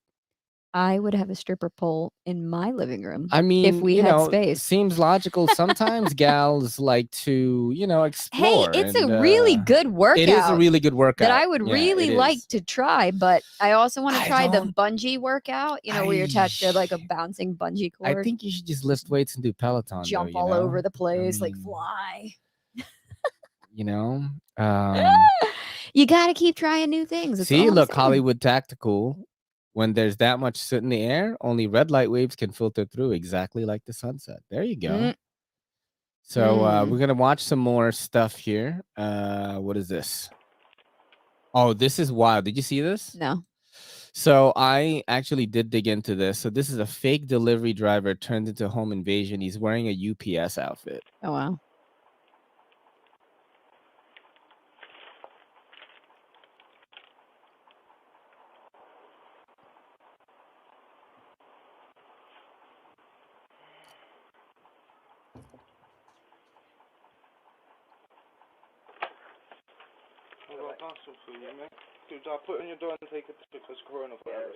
I would have a stripper pole in my living room. I mean, if we had space. seems logical. Sometimes gals like to, Hey, explore. it's and, a really good workout. It is a really good workout. that I would Yeah, really it like is. to try, but I also want to I try the don't- bungee workout. Where you're attached to like a bouncing bungee cord. I think you should just lift weights and do Peloton. though, jump you all know? over the place, like mean, fly. You know. You got to keep trying new things. That's See, all I'm look, saying. Hollywood Tactical. When there's that much soot in the air, only red light waves can filter through, exactly like the sunset. There you go. Mm. So we're gonna watch some more stuff here. What is this? Oh, this is wild. Did you see this? No. So I actually did dig into this. So this is a fake delivery driver turned into a home invasion. He's wearing a UPS outfit. Oh wow. Dude, I'll put it on your door and take it because coronavirus.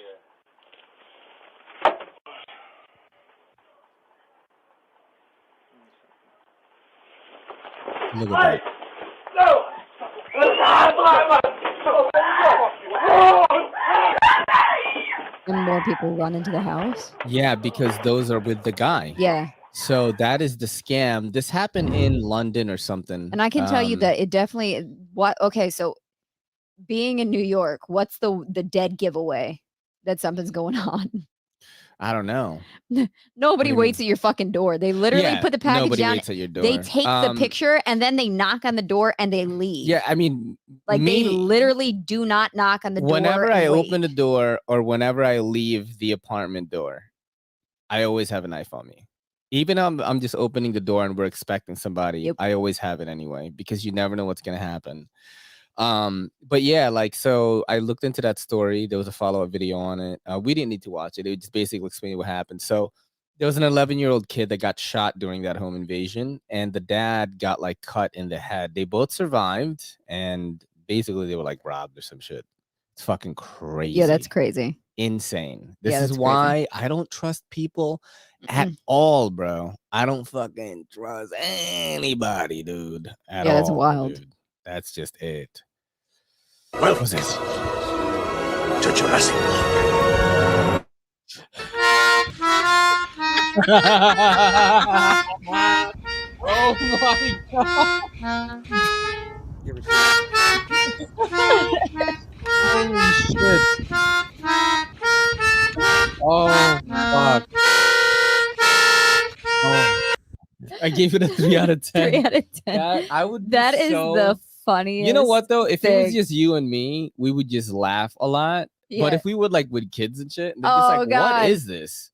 Look at that. And more people run into the house. Yeah, because those are with the guy. Yeah. So that is the scam. This happened in London or something. And I can tell you that it definitely okay, so being in New York, what's the dead giveaway that something's going on? I don't know. Nobody you waits mean? at your fucking door. They literally Yeah, put the package nobody down. waits at your door. They take the picture and then they knock on the door and they leave. Yeah, I mean, Like me, they literally do not knock on the door. whenever and I wait. open the door or whenever I leave the apartment door, I always have a knife on me. Even I'm just opening the door and we're expecting somebody. Yep. I always have it anyway because you never know what's gonna happen. But yeah, like, so I looked into that story. There was a follow-up video on it. We didn't need to watch it. It just basically explained what happened. So there was an 11-year-old kid that got shot during that home invasion, and the dad got like cut in the head. They both survived, and basically they were like robbed or some shit. It's fucking crazy. Yeah, that's crazy. Insane. This Yeah, is that's why I don't trust people at all, bro. I don't fucking trust anybody, dude. At Yeah, that's all, wild. dude. That's just it. Well, What's this? to Jurassic Oh my god. Holy shit. Oh fuck. Oh. I gave it a 3 out of 10. 3 out of 10. I would be That is so... the funniest. You know what though? If it was thing. just you and me, we would just laugh a lot. Yeah. But if we would like with kids and shit, they're Oh, just like, God. what is this?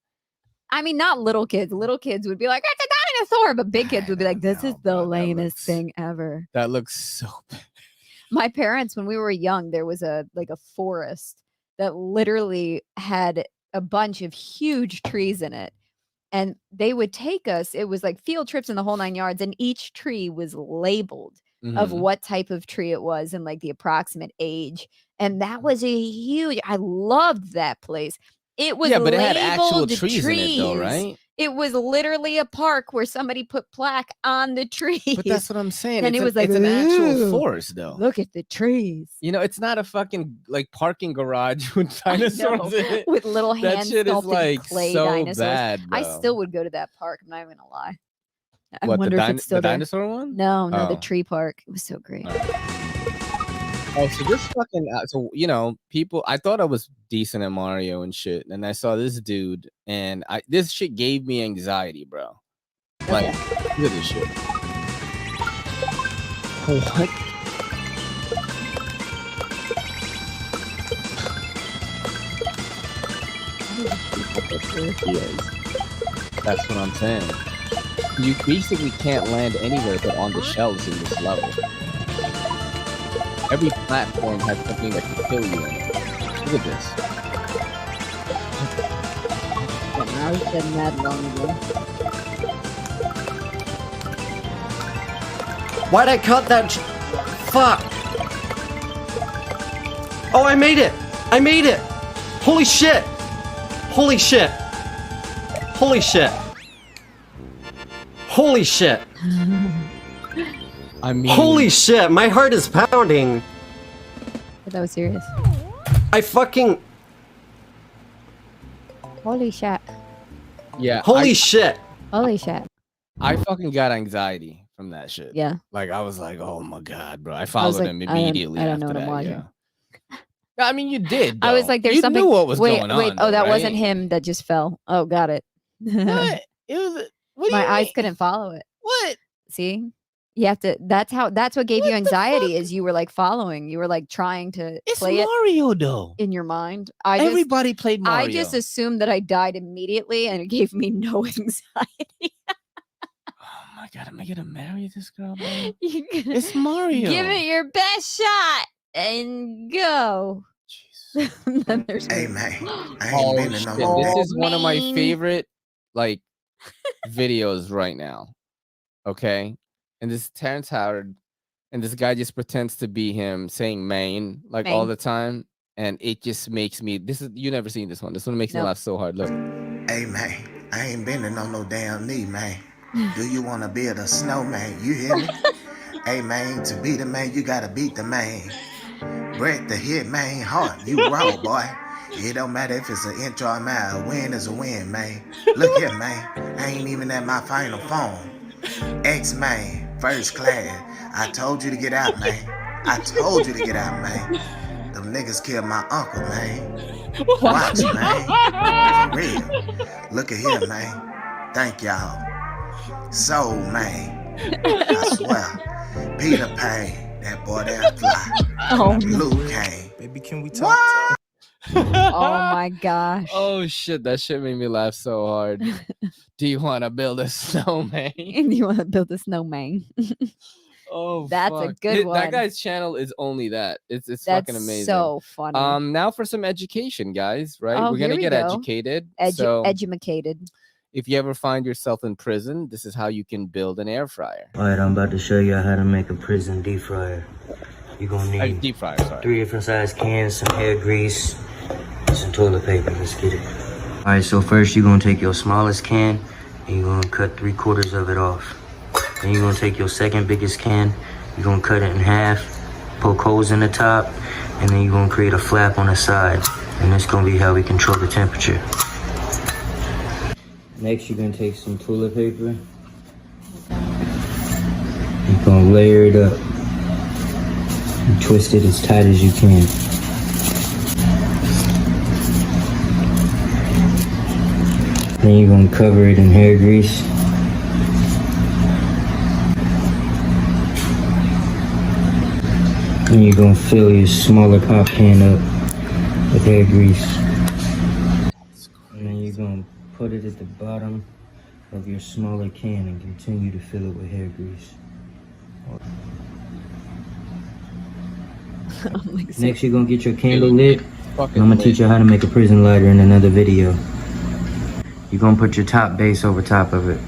I mean, not little kids. Little kids would be like, "That's a dinosaur," but big kids would be like, "This is the lamest thing ever." That looks so bad. My parents, when we were young, there was a forest that literally had a bunch of huge trees in it. And they would take us, it was like field trips in the whole 9 yards, and each tree was labeled of Mhm. what type of tree it was and like the approximate age. And that was a huge, I loved that place. It was Yeah, but it had actual labeled trees in it though, right? It was literally a park where somebody put plaque on the trees. But that's what I'm saying. And it's it was like, it's an actual "Ooh, forest though. Look at the trees. You know, it's not a fucking like parking garage with I know, dinosaurs in it. with little That hand shit is sculpted like clay so dinosaurs. bad, bro. I still would go to that park. I'm not even gonna lie. I What, wonder if it's still the there. dinosaur one? No, the Oh. tree park. It was so great. Oh, so this fucking so you know, people. I thought I was decent at Mario and shit, and I saw this dude, and this shit gave me anxiety, bro. Like, look at this shit. What? That's what I'm saying. You basically can't land anywhere but on the shelves in this level. Every platform has something that can kill you in it. Look at this. I was getting that long ago. Why'd I cut that? Fuck. Oh, I made it. I made it. Holy shit. Holy shit. Holy shit. Holy shit. I mean, holy shit. My heart is pounding. But that was serious. I fucking. Holy shit. Yeah. Holy shit. Holy shit. I fucking got anxiety from that shit. Yeah. Like I was like, oh my god, bro. I followed like, him immediately. I don't know after what I'm that, watching. yeah. I mean, you did. I was though. like, there's you something. knew what was wait, going on. wait. Oh, though, that right? wasn't him that just fell. Oh, got it. What? It was. What do My you eyes mean? couldn't follow it. What? See? You have to. That's what gave you anxiety. Is you were like following. You were like trying to It's play Mario, it though. in your mind. Everybody played Mario. I just assumed that I died immediately, and it gave me no anxiety. Oh my god, am I gonna marry this girl, man? You It's Mario. Give it your best shot and go. And then there's Hey man, I ain't Oh been in shit! no This more. is one of my man. favorite like videos right now. Okay, and this is Terrence Howard, and this guy just pretends to be him, saying "Maine" like all Maine. the time, and it just makes me. This is you never seen this one. This one makes me Nope. laugh so hard. Look. Hey man, I ain't bending on no damn knee, man. Do you wanna build a snowman? You hear me? Hey man, to be the man, you gotta beat the man. Brett the Hitman Hart, you raw, boy. It don't matter if it's an inch or a mile. A win is a win, man. Look here, man. I ain't even at my final form. X-Man, first class. I told you to get out, man. I told you to get out, man. Them niggas killed my uncle, man. Watch, man. For real. Look at here, man. Thank y'all. Soul, man. I swear. Peter Pan, that boy that fly. Oh, Luke Kane. Baby, can we talk? oh my gosh. Oh shit, that shit made me laugh so hard. Do you want to build a snowman? And you want to build a snowman? Oh, that's fuck. a good one. That guy's channel is only that. It's that's fucking amazing. So funny. Now for some education, guys. Right, Oh, we're gonna here we get go. educated. So Edumacated. if you ever find yourself in prison, this is how you can build an air fryer. Alright, I'm about to show you how to make a prison deep fryer. You're gonna need Deep fryer, sorry. 3 different size cans, some hair grease, and some toilet paper. Let's get it. Alright, so first you're gonna take your smallest can and you're gonna cut 3/4 of it off. Then you're gonna take your second biggest can, you're gonna cut it in half, poke holes in the top, and then you're gonna create a flap on the side. And that's gonna be how we control the temperature. Next, you're gonna take some toilet paper. You're gonna layer it up. And twist it as tight as you can. Then you're gonna cover it in hair grease. And you're gonna fill your smaller pop can up with hair grease. And then you're gonna put it at the bottom of your smaller can and continue to fill it with hair grease. Next, you're gonna get your candle lit. I'm gonna teach you how to make a prison lighter in another video. You're gonna put your top base over top of it.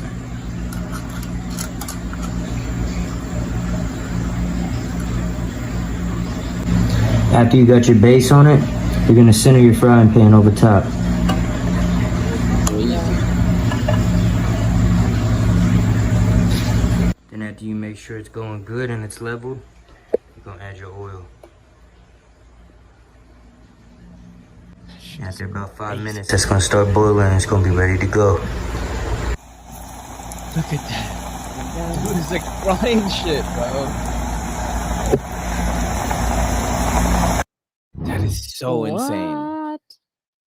After you got your base on it, you're gonna center your frying pan over top. Then after you make sure it's going good and it's leveled, you're gonna add your oil. After about 5 minutes, it's gonna start boiling and it's gonna be ready to go. Look at that. Dude, it's like frying shit, bro. That is so insane.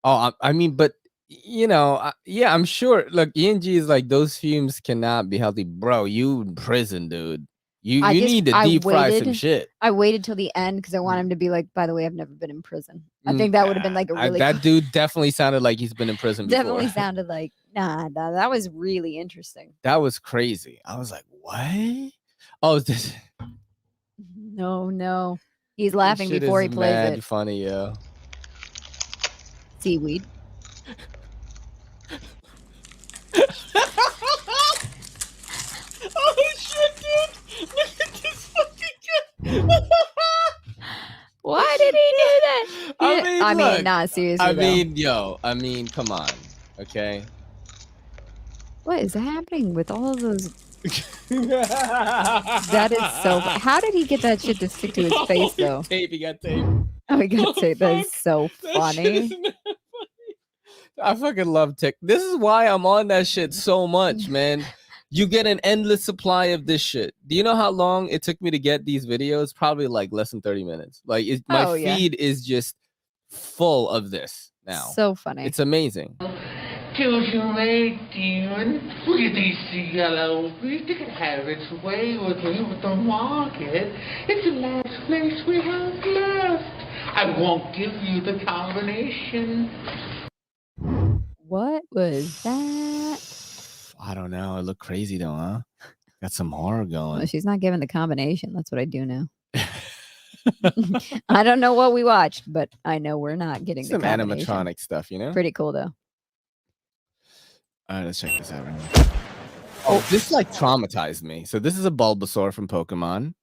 Oh, I mean, but you know, yeah, I'm sure. Look, ENG is like those fumes cannot be healthy, bro. You in prison, dude. You need to deep fry some shit. I waited till the end because I want him to be like, by the way, I've never been in prison. I think that would have been like a really that dude definitely sounded like he's been in prison before. definitely sounded like nah, that was really interesting. That was crazy. I was like, what? Oh, is this No. He's laughing shit before he is plays mad it. funny, yo. Seaweed. Oh shit, dude! Look at this fucking kid! Why did he do that? I mean, not seriously. I though. mean, come on, okay. What is happening with all of those? That is so. How did he get that shit to stick to his face though? Tape, he got tape. Oh, he got tape. That is so funny. I fucking love Tik. This is why I'm on that shit so much, man. You get an endless supply of this shit. Do you know how long it took me to get these videos? Probably like less than 30 minutes. Like my feed is just full of this now. So funny. It's amazing. Choose your mate, demon. Look at these yellow feet. They can have its way with me with the market. It's the last place we have left. I won't give you the combination. What was that? I don't know. It looked crazy though, huh? Got some horror going. Well, she's not giving the combination. That's what I do know. I don't know what we watched, but I know we're not getting some the combination. animatronic stuff, you know? Pretty cool though. All right, let's check this out. Oh, this like traumatized me. So this is a Bulbasaur from Pokemon.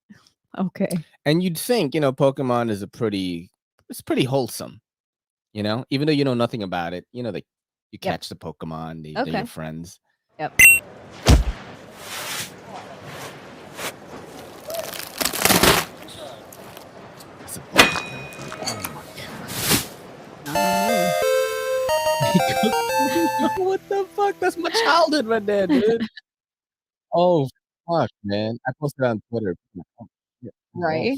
Okay. And you'd think, you know, Pokemon is pretty wholesome, you know, even though you know nothing about it. You know, you catch the Pokemon, they're your friends. Yep. fuck? That's my childhood right there, dude. Oh, fuck, man. I posted it on Twitter. Right?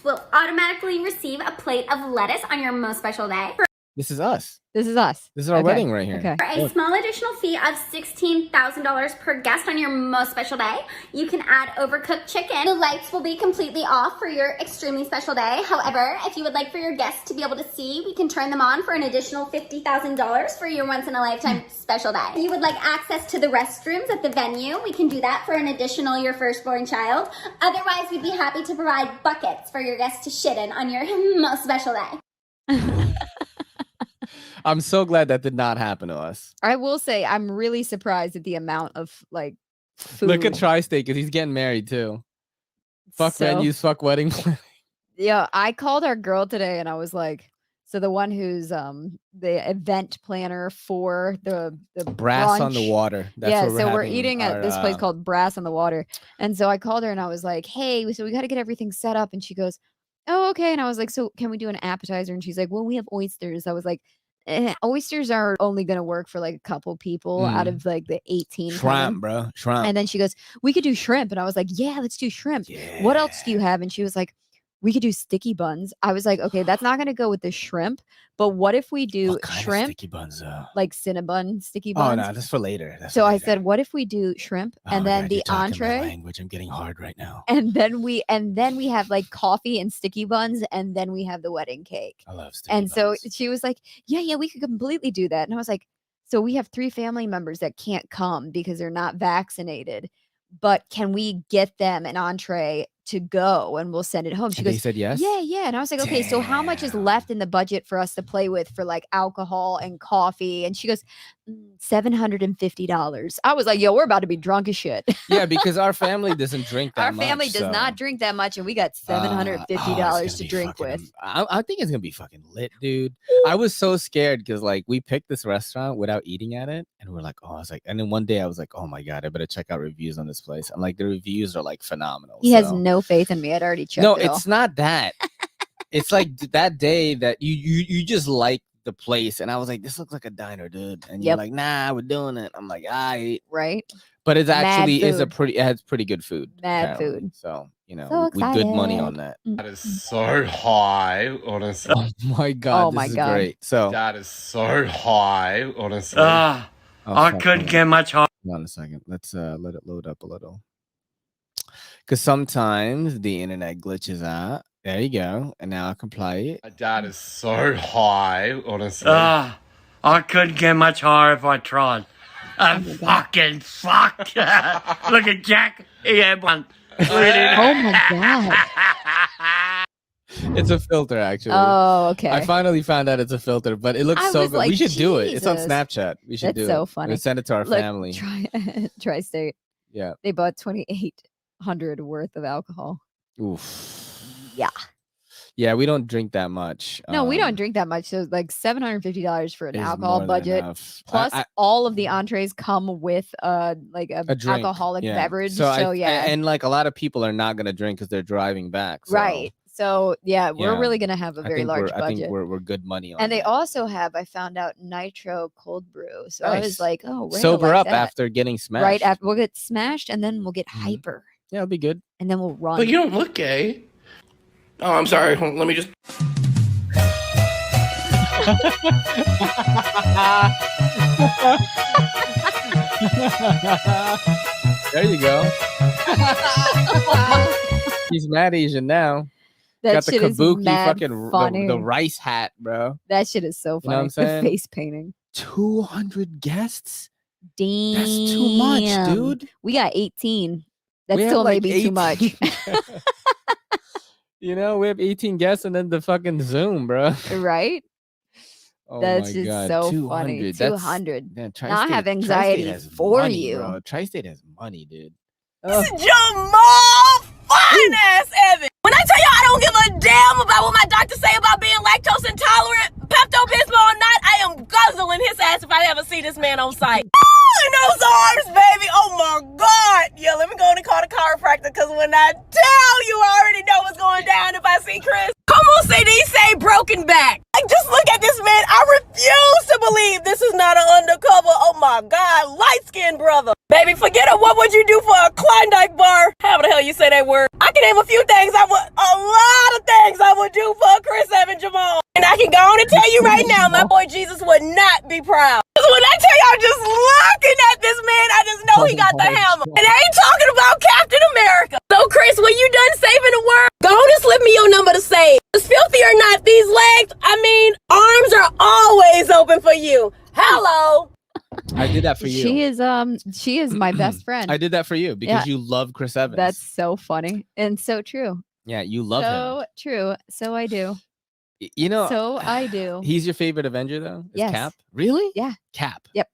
Will automatically receive a plate of lettuce on your most special day. This is us. This is us. This is our wedding right here. For a small additional fee of $16,000 per guest on your most special day, you can add overcooked chicken. The lights will be completely off for your extremely special day. However, if you would like for your guests to be able to see, we can turn them on for an additional $50,000 for your once-in-a-lifetime special day. If you would like access to the restrooms at the venue, we can do that for an additional your firstborn child. Otherwise, we'd be happy to provide buckets for your guests to shit in on your most special day. I'm so glad that did not happen to us. I will say I'm really surprised at the amount of like food. Look at Tri-State because he's getting married too. Fuck venues, fuck wedding planning. Yeah, I called our girl today and I was like, so the one who's the event planner for the Brass brunch. on the Water. That's yeah, where so we're having eating at our, this place called Brass on the Water. And so I called her and I was like, hey, so we got to get everything set up. And she goes, oh, okay. And I was like, so can we do an appetizer? And she's like, well, we have oysters. I was like, oysters are only going to work for like a couple people out of like the 18. Shrimp, bro. Shrimp. And then she goes, we could do shrimp. And I was like, yeah, let's do shrimp. Yeah. What else do you have? And she was like, we could do sticky buns. I was like, okay, that's not going to go with the shrimp. But what if we do shrimp? Sticky buns, like Cinnabon sticky buns? Oh, no, that's for later. So I said, what if we do shrimp and then the entree? Language, I'm getting hard right now. And then we have like coffee and sticky buns, and then we have the wedding cake. I love sticky buns. So buns. she was like, yeah, we could completely do that. And I was like, so we have 3 family members that can't come because they're not vaccinated, but can we get them an entree to go and we'll send it home? She goes, they said yes? Yeah. And I was like, okay, so how much is left in the budget for us to play with for like alcohol and coffee? And she goes, $750. I was like, yo, we're about to be drunk as shit. Yeah, because our family doesn't drink that much. Our family does not drink that much, and we got $750 to drink with. I think it's gonna be fucking lit, dude. I was so scared because like we picked this restaurant without eating at it, and we're like, oh, I was like, and then one day I was like, oh my god, I better check out reviews on this place. And like the reviews are like phenomenal. He has no faith in me. I'd already checked. No, it it's not that. It's like that day that you just like the place, and I was like, this looks like a diner, dude. And you're like, nah, we're doing it. I'm like, right. But it's actually it has pretty good food. Mad apparently. food. So you know, So we good money on that. That is so high, honestly. Oh my god, Oh this my is God. great. So That is so high, honestly. Oh, I fuck, couldn't man. get much higher. Hold on a second. Let's let it load up a little. Because sometimes the internet glitches out. There you go. And now I can play it. That is so high, honestly. I couldn't get much higher if I tried. I'm fucking fucked. Look at Jack. He had one. Oh my god. It's a filter, actually. Oh, okay. I finally found out it's a filter, but it looks I so was good. like, we should do it. It's on Jesus. Snapchat. We should That's do it. so funny. We'll send it to our Look, family. Tri-State. Yeah. They bought 2,800 worth of alcohol. Oof. Yeah. Yeah, we don't drink that much. No, we don't drink that much. So like $750 for an is alcohol more than budget. enough. Plus all of the entrees come with like A drink. alcoholic Yeah. beverage. So, So, yeah. and like a lot of people are not gonna drink because they're driving back. So, Right. So yeah, we're yeah. really gonna have a very large I think budget. we're good money on And they that. also have, I found out, nitro cold brew. So I Nice. was like, oh, we're gonna Sober like up that. after getting smashed. Right after we'll get smashed, and then we'll get hyper, Yeah, it'll be good. and then we'll run. But you don't look gay. Oh, I'm sorry. Hold on, let me just. There you go. He's mad Asian now. That Got the shit is kabuki mad fucking funny. the rice hat, bro. That shit is so You know what funny. I'm saying? The face painting. 200 guests? Damn. That's too much, dude. We got 18. That We have, still may like, be too much. 18. You know, we have 18 guests and then the fucking Zoom, bro. Right? Oh That's my just God. so 200. funny. That's- 200. Man, Now I have Tri-State anxiety has for money, you. Bro. Tri-State has money, dude. Jamal fine ass Evan. When I tell you I don't give a damn about what my doctor say about being lactose intolerant, Pepto-Bismol or not, I am guzzling his ass if I ever see this man on site. In those arms, baby. Oh my God. Yeah, let me go and call the chiropractor, because when I tell you, I already know what's going down if I see Chris. Come on, CD, say broken back. Like, just look at this man. I refuse to to believe this is not an undercover. Oh my God, light-skinned brother. Baby, forget it. What would you do for a Klondike bar? How the hell you say that word? I can name a lot of things I would do for Chris Evan Jamal. And I can go on and tell you right now, my boy Jesus would not be proud. When I tell y'all just looking at this man, I just know he got the hammer. And I ain't talking about Captain America. So Chris, when you done saving the world, go on and slip me your number to save. As filthy or not, these legs, arms are always open for you. Hello. I did that for you. She is my best friend. I did that for you because you love Chris Evans. That's so funny and so true. Yeah, you love him. So true. So I do. You know, so I do. He's your favorite Avenger, though? Is Yes. Cap? Really? Yeah. Cap. Yep.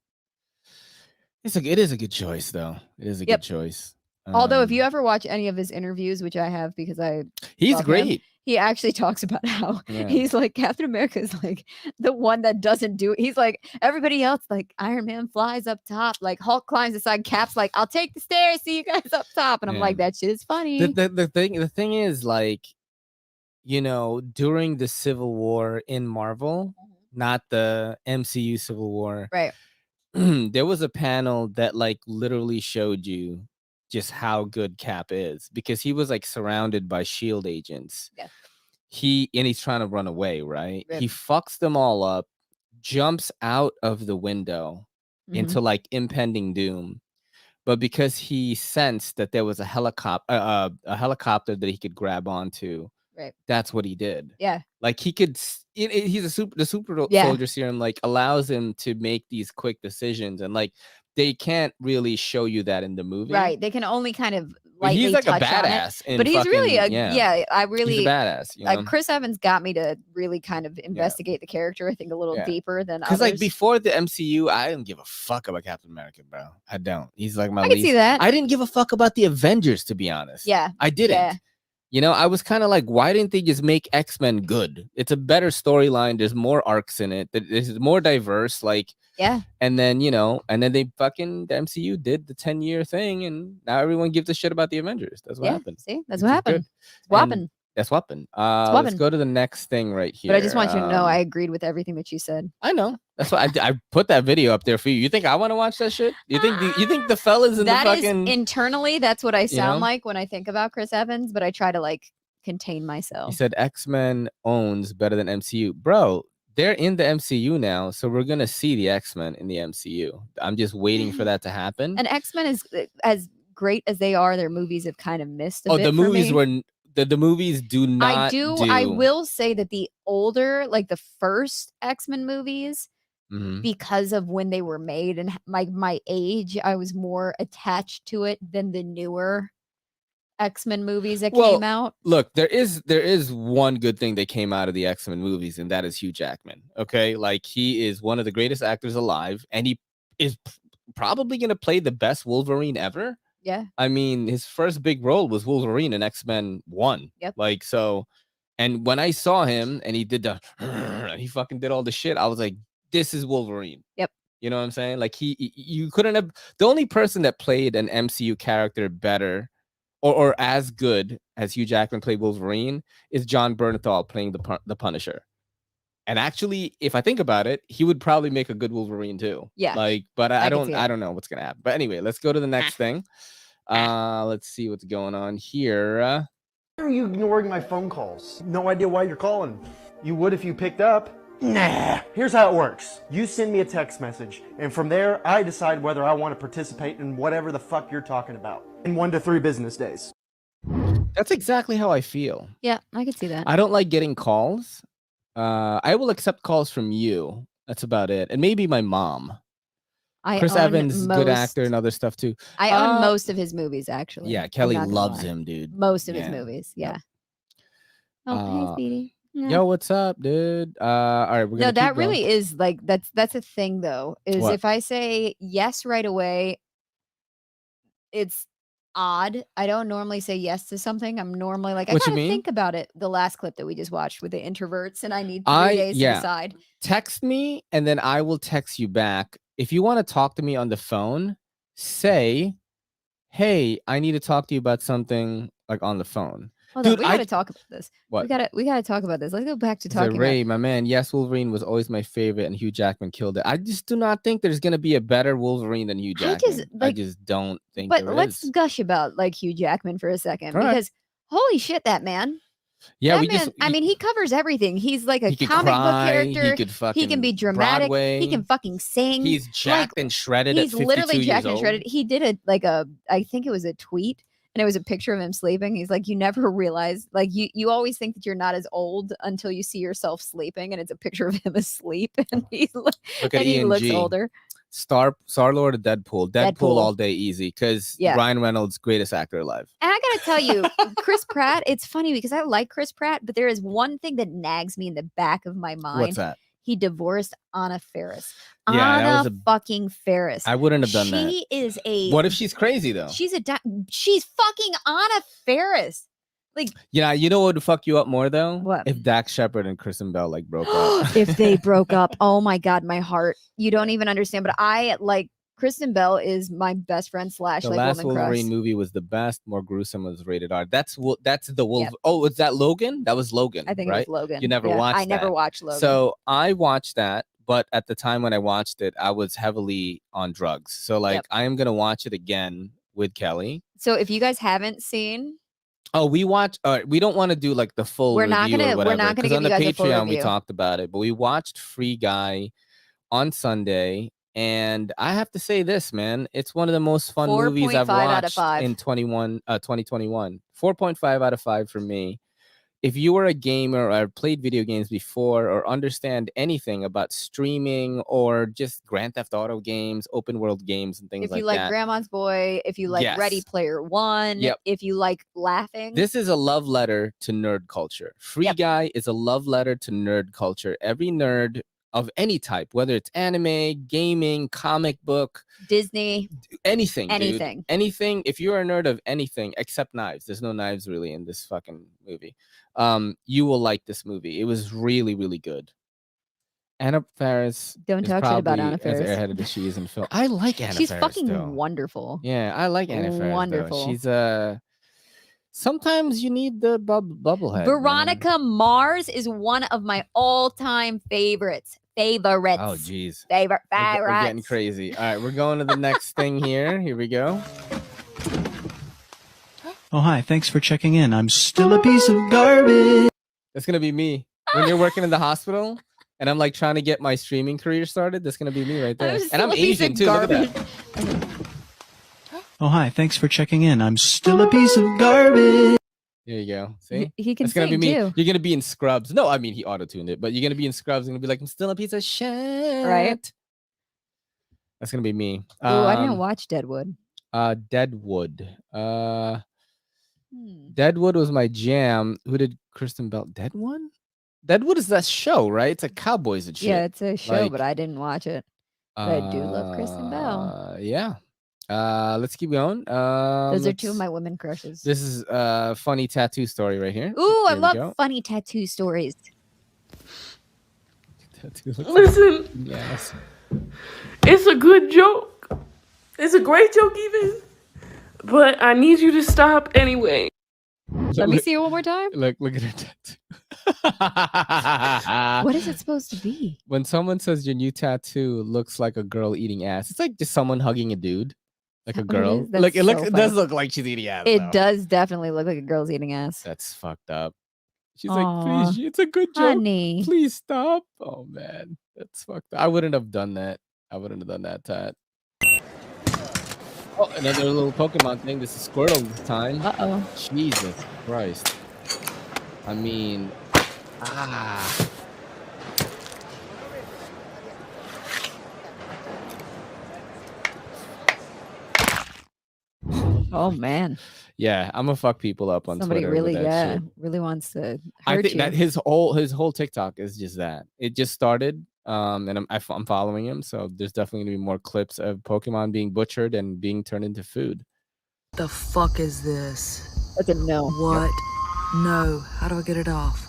It is a good choice, though. It is a good choice. Although, if you ever watch any of his interviews, which I have because he's love great. him, he actually talks about how Yeah. he's like Captain America is like the one that doesn't do it. He's like everybody else, like Iron Man flies up top, like Hulk climbs aside, Cap's like, I'll take the stairs, see you guys up top. And I'm like, that shit is funny. The thing is, like, you know, during the Civil War in Marvel, not the MCU Civil War, right? There was a panel that like literally showed you just how good Cap is because he was like surrounded by SHIELD agents. Yeah. He's trying to run away, right? Rip. He fucks them all up, jumps out of the window into like impending doom. But because he sensed that there was a helicopter that he could grab onto, right? That's what he did. Yeah. Like he could, he's the super Yeah. soldier serum like allows him to make these quick decisions, and like they can't really show you that in the movie. Right. They can only kind of But lightly he's like a touch on it. badass in But he's really fucking- I really he's a badass. You know? like Chris Evans got me to really kind of investigate the character, I think, a little deeper than others. Because like before the MCU, I didn't give a fuck about Captain America, bro. I don't. He's like my I can least. see that. I didn't give a fuck about the Avengers, to be honest. Yeah. I didn't. Yeah. You know, I was kind of like, why didn't they just make X-Men good? It's a better storyline. There's more arcs in it. It's more diverse. Like, yeah. And then, you know, the MCU did the 10-year thing, and now everyone gives a shit about the Avengers. That's what happened. See, that's Which what is happened. good. It's what And happened. That's what happened. Let's happened. go to the next thing right here. But I just want you to know I agreed with everything that you said. I know. That's why I put that video up there for you. You think I want to watch that shit? You think the fellas in That the is fucking internally, that's what I sound know? like when I think about Chris Evans, but I try to like contain myself. He said X-Men owns better than MCU. Bro, they're in the MCU now, so we're gonna see the X-Men in the MCU. I'm just waiting for that to happen. And X-Men is as great as they are, their movies have kind of missed a bit the for movies me. were the movies do not I will say that the older, like the first X-Men movies, because of when they were made and my age, I was more attached to it than the newer X-Men movies that came out. Look, there is one good thing that came out of the X-Men movies, and that is Hugh Jackman. Okay, like he is one of the greatest actors alive, and he is probably gonna play the best Wolverine ever. Yeah. I mean, his first big role was Wolverine in X-Men 1. Yep. Like, so, and when I saw him and he did he fucking did all the shit, I was like, this is Wolverine. Yep. You know what I'm saying? Like you couldn't have, the only person that played an MCU character better or as good as Hugh Jackman played Wolverine is John Bernthal playing the Punisher. And actually, if I think about it, he would probably make a good Wolverine too. Yeah. Like, but I don't know what's gonna happen. But anyway, let's go to the next thing. Let's see what's going on here. Why are you ignoring my phone calls? No idea why you're calling. You would if you picked up. Nah. Here's how it works. You send me a text message, and from there, I decide whether I want to participate in whatever the fuck you're talking about in 1 to 3 business days. That's exactly how I feel. Yeah, I could see that. I don't like getting calls. I will accept calls from you. That's about it. And maybe my mom. Chris Evans, good actor and other stuff too. I own most of his movies, actually. Yeah, Kelly loves him, dude. Most of his movies, yeah. Oh, hey, Speedy. Yeah. Yo, what's up, dude? All right, we're gonna that keep really going. is like that's a thing though. Is What? if I say yes right away, it's odd. I don't normally say yes to something. I'm normally like, I What you gotta mean? think about it. The last clip that we just watched with the introverts, and I need 3 days to decide. Text me and then I will text you back. If you want to talk to me on the phone, say, hey, I need to talk to you about something like on the phone. Hold on, Dude, we gotta talk about this. What? We gotta talk about this. Let's go back to So talking Ray, about. my man, yes, Wolverine was always my favorite, and Hugh Jackman killed it. I just do not think there's gonna be a better Wolverine than Hugh Jackman. I just don't think But there let's is. gush about like Hugh Jackman for a second, All right. because holy shit, that man. Yeah, that we man, just. I mean, he covers everything. He's like a He could comic book cry, he character. could He fucking can be dramatic. Broadway. He can fucking sing. He's jacked and shredded. He's at 52 literally years jacked and old. shredded. He did I think it was a tweet, and it was a picture of him sleeping. He's like, you never realize, like you always think that you're not as old until you see yourself sleeping, and it's a picture of him asleep, and he's Look at and he looks ENG. older. Star-Lord or Deadpool? Deadpool all day easy, because Yeah. Ryan Reynolds, greatest actor alive. And I gotta tell you, Chris Pratt, it's funny because I like Chris Pratt, but there is one thing that nags me in the back of my mind. What's that? He divorced Anna Faris. Yeah, that Anna was a- fucking Faris. I wouldn't have done that. She is a. What if she's crazy though? She's fucking Anna Faris. Like, Yeah, you know what would fuck you up more though? What? If Dax Shepard and Kristen Bell like broke up. if they broke up, oh my god, my heart. You don't even understand. But I like Kristen Bell is my best friend / The like last woman Wolverine crush. movie was the best. More gruesome was rated R. That's the Wolf. Yep. Oh, was that Logan? That was Logan. I think right? it was Logan. You never Yeah, watched. I never that. watched Logan. So I watched that, but at the time when I watched it, I was heavily on drugs. So like, Yep. I am gonna watch it again with Kelly. So if you guys haven't seen, Oh, we watch. We don't want to do like the full. We're not review gonna- or we're whatever, not gonna 'cause give on you the guys a full Patreon we review. talked about it, but we watched Free Guy on Sunday, and I have to say this, man, it's one of the most fun movies I've 4.5 out of watched 5. in 2021. 4.5 out of 5 for me. If you were a gamer or played video games before or understand anything about streaming or just Grand Theft Auto games, open world games, and things if like you like that, Grandma's Boy, if you like Ready Yes. Player One, Yep. if you like laughing, this is a love letter to nerd culture. Free Guy is a love letter to nerd culture. Every nerd of any type, whether it's anime, gaming, comic book, Disney, anything, dude. anything. Anything. If you're a nerd of anything except knives, there's no knives really in this fucking movie. You will like this movie. It was really, really good. Anna Faris. Don't is talk shit about probably Anna Faris. As airheaded as she is in film. I like Anna She's Faris. fucking though. wonderful. Yeah, I like Anna Faris. Wonderful. Though. She's sometimes you need the bubblehead. Veronica Mars is one of my all-time favorites. Favorites. Oh, geez. Favorite. We're getting Favorites. crazy. All right, we're going to the next thing here. Here we go. Oh, hi. Thanks for checking in. I'm still a piece of garbage. That's going to be me. When you're working in the hospital and I'm like trying to get my streaming career started, that's going to be me right there. And I'm Asian too. Look at that. Oh, hi. Thanks for checking in. I'm still a piece of garbage. There you go. See? He can That's gonna be sing, me. too. You're going to be in Scrubs. No, I mean, he auto-tuned it, but you're going to be in Scrubs and going to be like, I'm still a piece of shit. Right. That's going to be me. Oh, I didn't watch Deadwood. Deadwood. Deadwood was my jam. Who did Kristen Bell? Deadwood? Deadwood is that show, right? It's like cowboys and shit. Yeah, it's a show, Like, but I didn't watch it. But I do love Kristen Bell. Yeah. Let's keep going. Those are two of my women crushes. This is a funny tattoo story right here. Ooh, I Here we love go. funny tattoo stories. Listen. Yes. It's a good joke. It's a great joke even. But I need you to stop anyway. Let me see it one more time. Look at her tattoo. What is it supposed to be? When someone says your new tattoo looks like a girl eating ass, it's like just someone hugging a dude, like a What it girl. is? That's Like it looks, so it does funny. look like she's eating ass. It though. does definitely look like a girl's eating ass. That's fucked up. She's Aw, like, please, it's a good joke. honey. Please stop. Oh man, that's fucked up. I wouldn't have done that. I wouldn't have done that, Tat. Oh, another little Pokemon thing. This is Squirtle this time. Uh-oh. Jesus Christ. I mean, Oh man. Yeah, I'm gonna fuck people up on Somebody Twitter. really, with that shit. really wants to hurt I think you. that his whole TikTok is just that. It just started, and I'm following him, so there's definitely gonna be more clips of Pokemon being butchered and being turned into food. The fuck is this? That's a no. What? No. How do I get it off?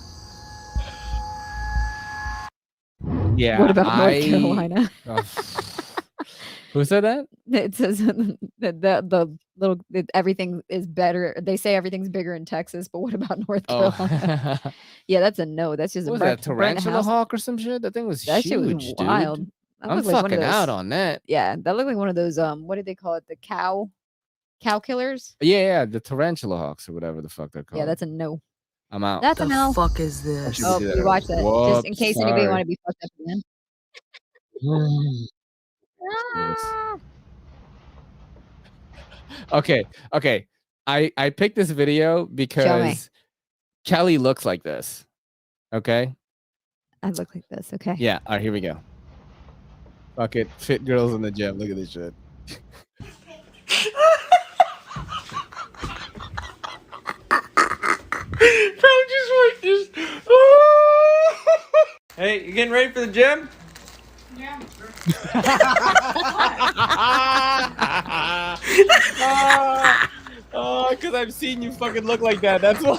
Yeah. What about North Carolina? Who said that? It says the little everything is better. They say everything's bigger in Texas, but what about North Carolina? Oh, Yeah, that's a no. That's just what a was that? burnt Tarantula house. hawk or some shit? That thing was That shit was huge, wild. dude. That I'm looked like one of fucking out those. on that. Yeah, that looked like one of those. What did they call it? The cow killers. Yeah, the tarantula hawks or whatever the fuck they're called. Yeah, that's a no. I'm out. That's a no. Fuck is this? Oh, we watched that just in Whoops, case anybody sorry. want to be fucked up again. Okay. I picked this video because Kelly looks like this. Okay. I look like this. Okay. Yeah. All right. Here we go. Fuck it. Fit girls in the gym. Look at this shit. Bro, just like this. Hey, you getting ready for the gym? Yeah. Because I've seen you fucking look like that. That's why.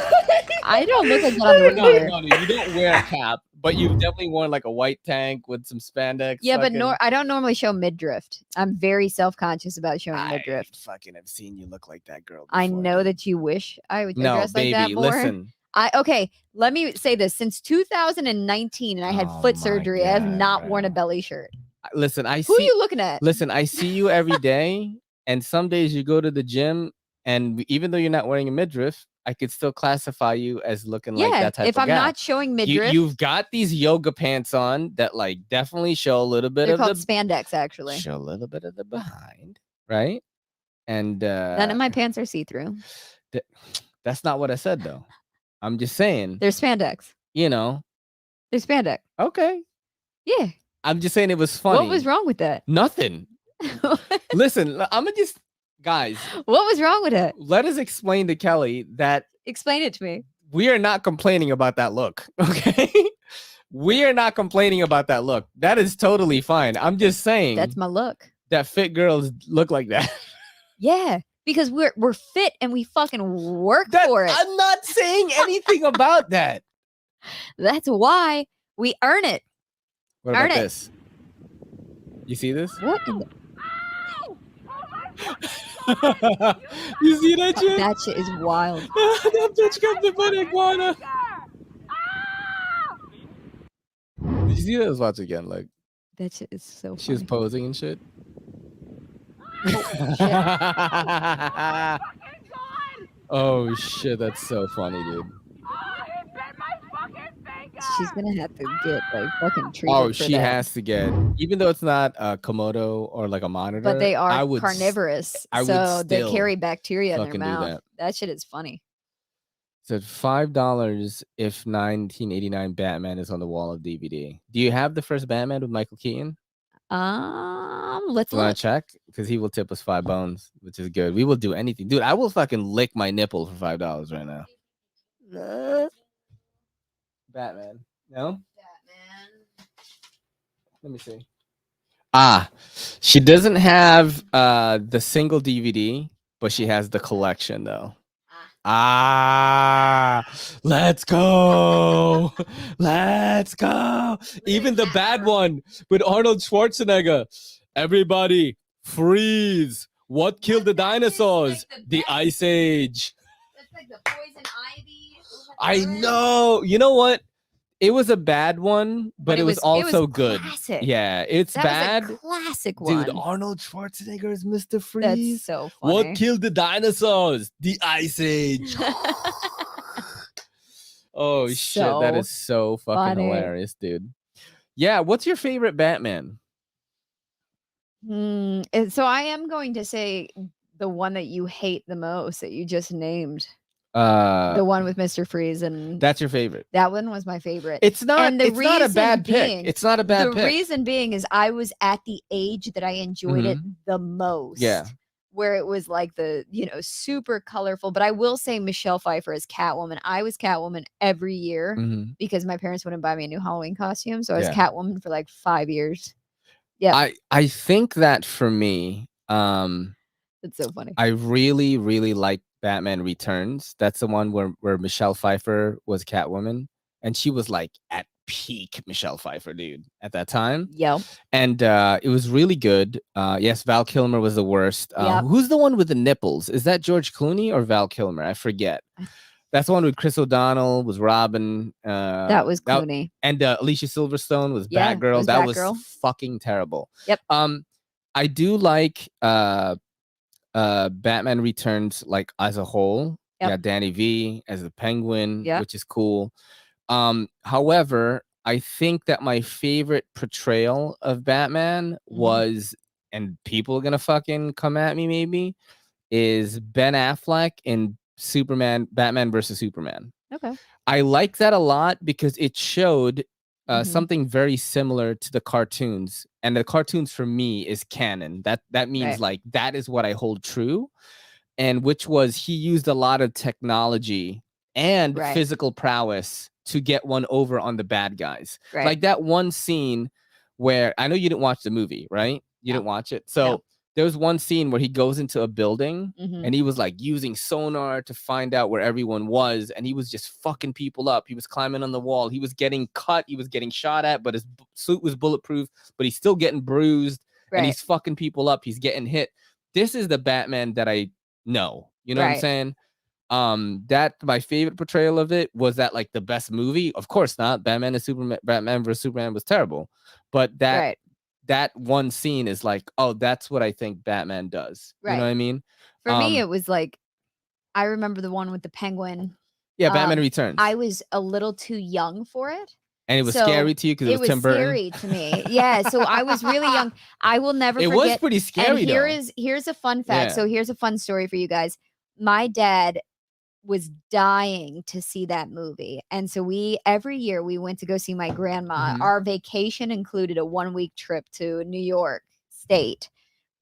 I don't look like that on the regular. No, you don't wear a cap, but you've definitely worn like a white tank with some spandex. Yeah, but fucking- I don't normally show midriff. I'm very self-conscious about showing midriff. Fucking have seen you look like that girl. I know that you wish I would No, dress like that baby, more. listen. Okay, let me say this. Since 2019 and I had foot surgery, I have not worn a belly shirt. Listen, I see. Who are you looking at? Listen, I see you every day, and some days you go to the gym, and even though you're not wearing a midriff, I could still classify you as looking like that type if of I'm guy. not showing midriff, You've got these yoga pants on that like definitely show a little bit they're of called the spandex actually. show a little bit of the behind, right? And None of my pants are see-through. that's not what I said though. I'm just saying They're spandex. you know. They're spandex. Okay. Yeah. I'm just saying it was funny. What was wrong with that? Nothing. Listen, I'm gonna just guys. What was wrong with it? Let us explain to Kelly that Explain it to me. we are not complaining about that look. Okay. We are not complaining about that look. That is totally fine. I'm just saying That's my look. that fit girls look like that. Yeah, because we're fit and we fucking work for it. I'm not saying anything about that. That's why we earn it. What Earn about it. this? You see this? What? In the- You see that shit? That shit is wild. That bitch got the butt iguana. Did you see that? Let's watch again. Like That shit is so she was funny. posing and shit. Oh shit, that's so funny, dude. She's gonna have to get like fucking treated. Oh, for she that. has to get, even though it's not a Komodo or like a monitor. But they I are would carnivorous, I would so they still carry bacteria in their fucking do mouth. that. That shit is funny. Said $5 if 1989 Batman is on the wall of DVD. Do you have the first Batman with Michael Keaton? Let's You want look. to check? Because he will tip us $5, which is good. We will do anything, dude. I will fucking lick my nipple for $5 right now. Batman. No. Let me see. She doesn't have the single DVD, but she has the collection though. Let's go. Let's go. Even the bad one with Arnold Schwarzenegger. Everybody freeze. What killed the dinosaurs? The Ice Age. That's like the poison ivy. I know. You know what? It was a bad one, but it was also good. classic. Yeah, it's That bad. was a classic one. Dude, Arnold Schwarzenegger is Mr. Freeze. That's so funny. What killed the dinosaurs? The Ice Age. Oh shit, that So is so fucking funny. hilarious, dude. Yeah, what's your favorite Batman? So I am going to say the one that you hate the most that you just named. The one with Mr. Freeze, and That's your favorite. that one was my favorite. It's not. And the It's not a reason bad being- pick. It's not a bad the pick. reason being is I was at the age that I enjoyed it the most. Yeah. Where it was like the, super colorful. But I will say Michelle Pfeiffer as Catwoman. I was Catwoman every year Mhm. because my parents wouldn't buy me a new Halloween costume. So I was Yeah. Catwoman for like 5 years. Yeah. I think that for me, It's so funny. I really, really like Batman Returns. That's the one where Michelle Pfeiffer was Catwoman, and she was like at peak Michelle Pfeiffer, dude, at that time. Yep. And it was really good. Yes, Val Kilmer was the worst. Yep. Who's the one with the nipples? Is that George Clooney or Val Kilmer? I forget. That's the one with Chris O'Donnell, was Robin. That was Clooney. And Alicia Silverstone was Yeah, Batgirl. was That Batgirl. was fucking terrible. Yep. I do like Batman Returns, like, as a whole. Yep. Yeah, Danny V as the Penguin, Yep. which is cool. However, I think that my favorite portrayal of Batman was, and people are gonna fucking come at me maybe, is Ben Affleck in Batman versus Superman. Okay. I like that a lot because it showed something very similar to the cartoons, and the cartoons for me is canon. That means Right. like that is what I hold true, and which was he used a lot of technology and Right. physical prowess to get one over on the bad guys. Right. Like that one scene where, I know you didn't watch the movie, right? You didn't watch it. So there was one scene where he goes into a building and he was like using sonar to find out where everyone was, and he was just fucking people up. He was climbing on the wall. He was getting cut. He was getting shot at, but his suit was bulletproof, but he's still getting bruised, and he's fucking people up. He's getting hit. This is the Batman that I know. You know what I'm Right. saying? That my favorite portrayal of it. Was that like the best movie? Of course not. Batman vs Superman was terrible, but that one scene is like, oh, that's what I think Batman does. You know Right. what I mean? For me, it was like, I remember the one with the penguin. Yeah, Batman Returns. I was a little too young for it. And it was So scary to you because it was Tim Burton. scary to me. Yeah, so I was really young. I will never It forget. was pretty scary, And though. here's a fun fact. Yeah. So here's a fun story for you guys. My dad was dying to see that movie. And so every year we went to go see my grandma. Mhm. Our vacation included a 1-week trip to New York State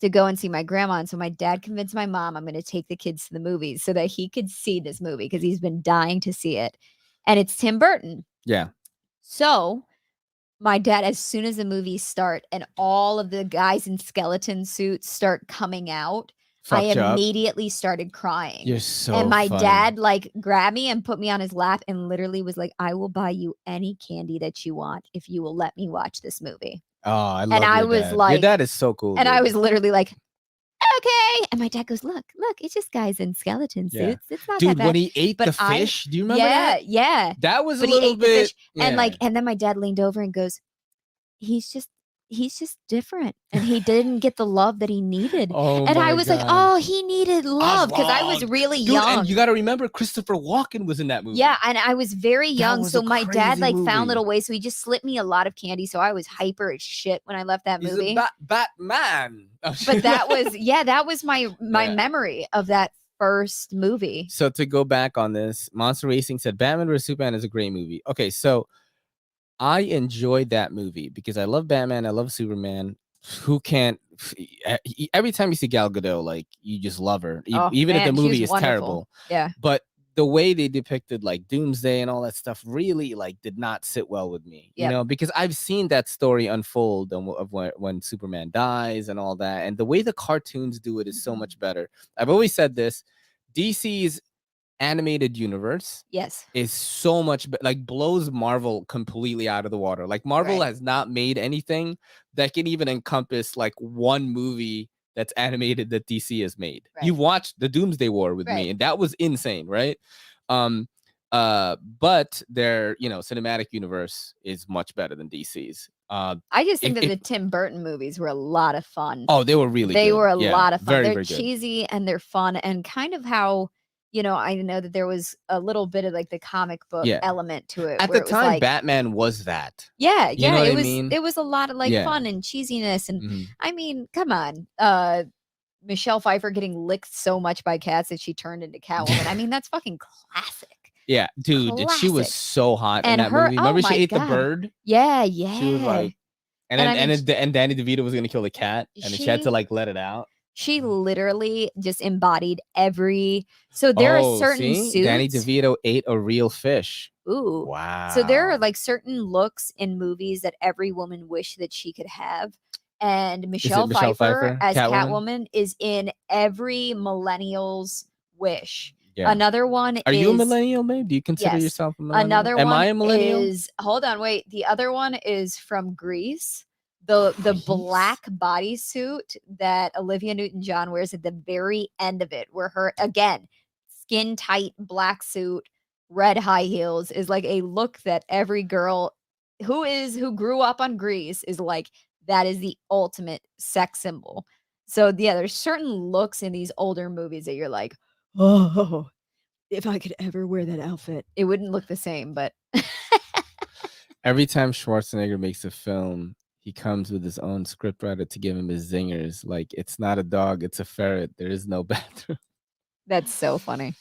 to go and see my grandma. And so my dad convinced my mom, I'm going to take the kids to the movies so that he could see this movie because he's been dying to see it. And it's Tim Burton. Yeah. So my dad, as soon as the movies start and all of the guys in skeleton suits start coming out, I Fucked you up? immediately started crying. You're so And my funny. dad like grabbed me and put me on his lap and literally was like, I will buy you any candy that you want if you will let me watch this movie. Oh, I love And I your was dad. Your like- dad is so cool. And dude. I was literally like, okay. And my dad goes, look, it's just guys in skeleton Yeah. suits. It's not Dude, that bad. when he ate But the fish, do you remember yeah, that? Yeah. That was But a he little ate the bit. fish, and yeah. and then my dad leaned over and goes, he's just different, and he didn't get the love that he needed. Oh And I my was like, God. oh, he needed love because I was Oswald. really Dude, young. And you got to remember, Christopher Walken was in that movie. Yeah, and I was very young, was so a my dad crazy like found movie. little ways. So he just slipped me a lot of candy, so I was hyper as shit when I left that He's movie. a Batman. Oh, But that was my Yeah. memory of that first movie. So to go back on this, Monster Racing said Batman vs Superman is a great movie. Okay, so I enjoyed that movie because I love Batman, I love Superman. Who can't? Every time you see Gal Gadot, like you just love her, Oh, even if man, the she's movie is wonderful. terrible. Yeah. But the way they depicted like Doomsday and all that stuff really like did not sit well with me. You Yep. know, because I've seen that story unfold of when Superman dies and all that, and the way the cartoons do it is so much better. I've always said this: DC's animated universe Yes. is so much like blows Marvel completely out of the water. Like Marvel Right. has not made anything that can even encompass like one movie that's animated that DC has made. Right. You watched the Doomsday War with Right. me, and that was insane, right? But their cinematic universe is much better than DC's. I just think if- that if- the Tim Burton movies were a lot of fun. Oh, they were really They good. were a Yeah, lot of fun. very, They're very good. cheesy and they're fun, and kind of how, I know that there was a little bit of like the comic book Yeah. element to it. At where the it was time, like, Batman was that. yeah, You know yeah, what it I was mean? it was a lot of like Yeah. fun and cheesiness, and Mhm. I mean, come on, Michelle Pfeiffer getting licked so much by cats that she turned into Catwoman. I mean, that's fucking classic. Yeah, dude, and she was Classic. so hot in And that her- movie. Remember oh she my ate the God. bird? Yeah, yeah. She was like, and And then I mean, and Danny DeVito was gonna kill the cat, and then she had she- to like let it out. She literally just embodied every. So there are certain see? suits. Danny DeVito ate a real fish. Ooh. Wow. So there are like certain looks in movies that every woman wish that she could have. And Michelle Michelle Pfeiffer Pfeiffer, as Catwoman? Catwoman is in every millennial's wish. Yeah. Another one Are is you a millennial, babe? Do you consider yes. yourself a millennial? Another Am one I a millennial? is hold on, wait. The other one is from Greece. The black bodysuit that Olivia Newton-John wears at the very end of it, where her again, skin tight black suit, red high heels, is like a look that every girl who grew up on Grease is like, that is the ultimate sex symbol. So yeah, there's certain looks in these older movies that you're like, oh, if I could ever wear that outfit, it wouldn't look the same, but Every time Schwarzenegger makes a film, he comes with his own scriptwriter to give him his zingers. Like, it's not a dog, it's a ferret. There is no bathroom. that's so funny.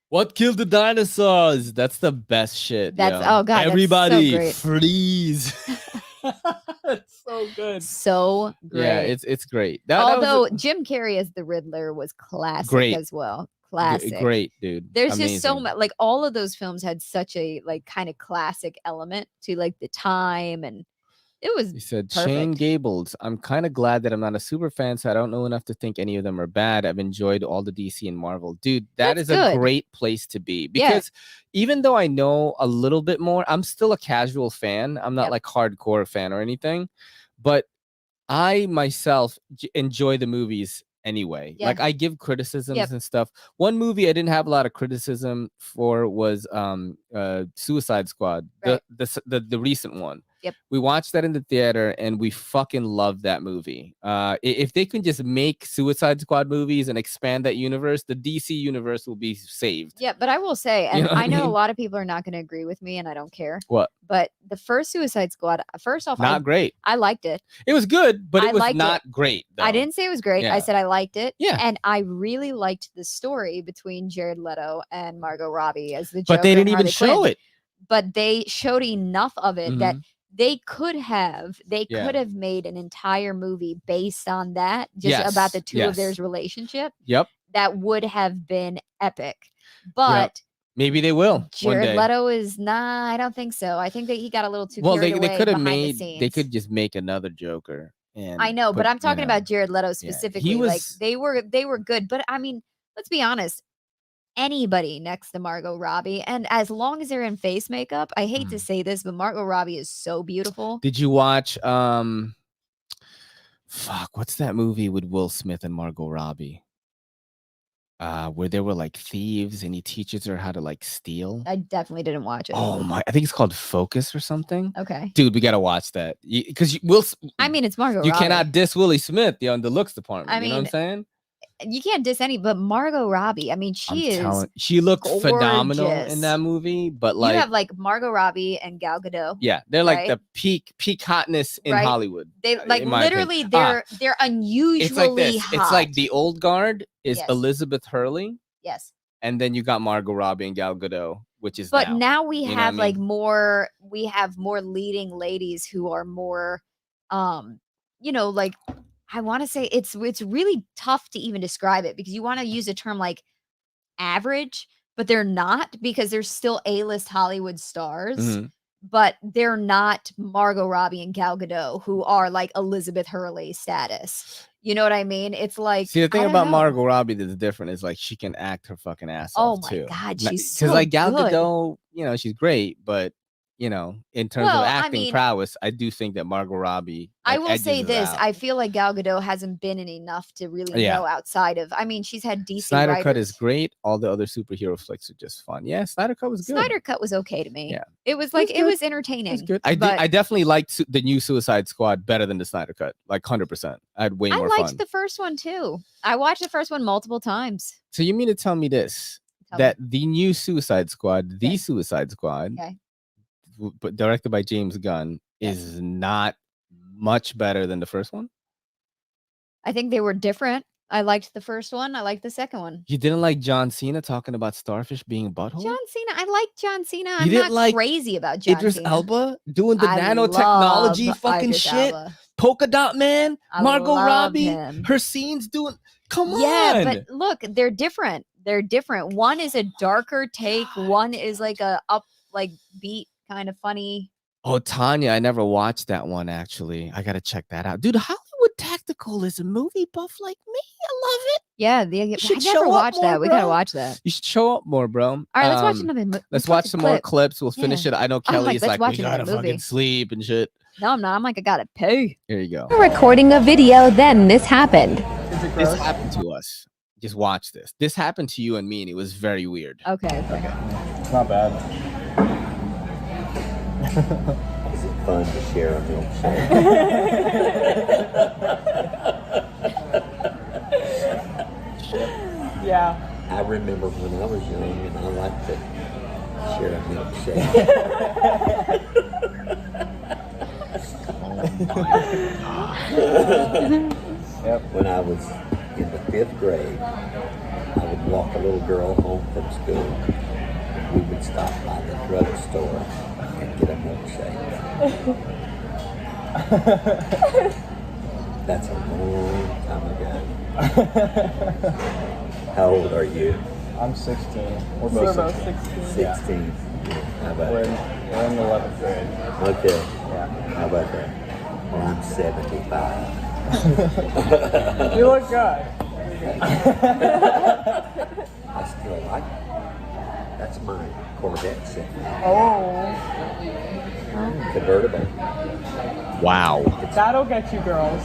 What killed the dinosaurs? That's the best shit. That's yo. oh god, Everybody that's so freeze. It's so good. great. So great. Yeah, it's great. That was Although Jim Carrey as the Riddler was classic Great. as well. Classic. great, dude. There's just so Amazing. much, like all of those films had such a like kind of classic element to like the time, and it was He said, perfect. Shane Gables, I'm kind of glad that I'm not a super fan, so I don't know enough to think any of them are bad. I've enjoyed all the DC and Marvel. Dude, that That's is good. a great place to be. Yeah. Because even though I know a little bit more, I'm still a casual fan. I'm not Yep. like hardcore fan or anything. But I myself enjoy the movies anyway. Yeah. Like, I give criticisms Yep. and stuff. One movie I didn't have a lot of criticism for was Suicide Squad, Right. the recent one. Yep. We watched that in the theater and we fucking loved that movie. If they can just make Suicide Squad movies and expand that universe, the DC universe will be saved. Yeah, but I will say, and know what I I know a mean? lot of people are not going to agree with me, and I don't care. What? But the first Suicide Squad, first off, Not great. I liked it. It was good, but I it was liked not great. I though. didn't say it was great. Yeah. I said I liked it. Yeah. And I really liked the story between Jared Leto and Margot Robbie as the Joker. But they didn't and even Harley show Quinn. it. But they showed enough of it that Mhm. they could have Yeah. made an entire movie based on that, just about the Yes, two of yes. theirs relationship. Yep. That would have been epic. But Maybe they will one Jared day. Leto is nah, I don't think so. I think that he got a little too Well, carried they away could have behind made. the scenes. They could just make another Joker. And I know, but put, I'm talking you know, about Jared Leto specifically. Like was- they were good, but I mean, let's be honest. Anybody next to Margot Robbie, and as long as they're in face makeup, I hate to say this, but Margot Robbie is so beautiful. Did you watch what's that movie with Will Smith and Margot Robbie? Where they were like thieves and he teaches her how to like steal. I definitely didn't watch it. Oh my, I think it's called Focus or something. Okay. Dude, we gotta watch that. Because I mean, it's Margot you Robbie. cannot diss Willie Smith in the looks department. I You know what I'm mean, saying? You can't diss any, but Margot Robbie. I mean, She looked phenomenal gorgeous. in that movie, but like you have like Margot Robbie and Gal Gadot. yeah, they're like right? the peak hotness in Right? Hollywood. They like in my literally opinion. they're unusually It's like this. hot. It's like the old guard is Yes. Elizabeth Hurley, yes. and then you got Margot Robbie and Gal Gadot, which is But now we You know what have I like mean? more we have more leading ladies who are more like I want to say it's really tough to even describe it because you want to use a term like average, but they're not because they're still A-list Hollywood stars. Mhm. But they're not Margot Robbie and Gal Gadot, who are like Elizabeth Hurley status. You know what I mean? It's like See, the I thing don't about know. Margot Robbie that's different is like she can act her fucking ass Oh off my too. God, Like- she's so like Gal good. Gadot, she's great, but in terms Well, of I acting mean- prowess, I do think that Margot Robbie. I like, will say edges it this: out. I feel like Gal Gadot hasn't been in enough to really Yeah. know outside of. I mean, she's had DC Snyder writers. Cut is great. All the other superhero flicks are just fun. Yeah, Snyder Cut was good. Snyder Cut was okay to me. Yeah. It was like it good. was entertaining. It was good. but I definitely liked the new Suicide Squad better than the Snyder Cut, like 100%. I had way I more liked fun. the first one too. I watched the first one multiple times. So you mean to tell me this? Tell that the new Suicide Squad, the Okay. Suicide Squad, Okay. but directed by James Gunn, is not much better than the first one? I think they were different. I liked the first one. I liked the second one. You didn't like John Cena talking about starfish being a butthole? John Cena. I like John Cena. I'm didn't not like crazy about John Idris Cena. Elba doing the I nanotechnology love fucking Idris shit? Elba. Polka Dot Man? I Margot love Robbie? him. Her scenes doing... Come Yeah, on! but look, they're different. They're different. One is a darker take. One is like a beat kind of funny. Oh, Tanya, I never watched that one, actually. I gotta check that out. Dude, Hollywood spectacle as a movie buff like me. I love it. Yeah, You I should never show up watched more, that. We gotta bro. watch that. You should show up more, bro. All right, let's watch another. Let's watch a some more clip. clips. We'll finish Yeah. it. I know I'm Kelly's let's like, watch we another gotta movie. fucking sleep and shit. No, I'm not. I'm like, I gotta pee. Here you go. Recording a video, then this happened. This happened to us. Just watch this. This happened to you and me, and it was very weird. Okay. It's not bad. Is it fun to share a milkshake? Yeah. I remember when I was young and I liked to share a milkshake. When I was in the 5th grade, I would walk a little girl home from school. We would stop by the drugstore and get a milkshake. That's a long time ago. How old are you? I'm 16. We're We're both both 16. 16. How about We're that? in 11th grade. Okay. Yeah. How about that? Well, I'm 75. You look good. I still like it. That's my Corvette sitting there. Oh. Convertible. Wow. That'll get you girls.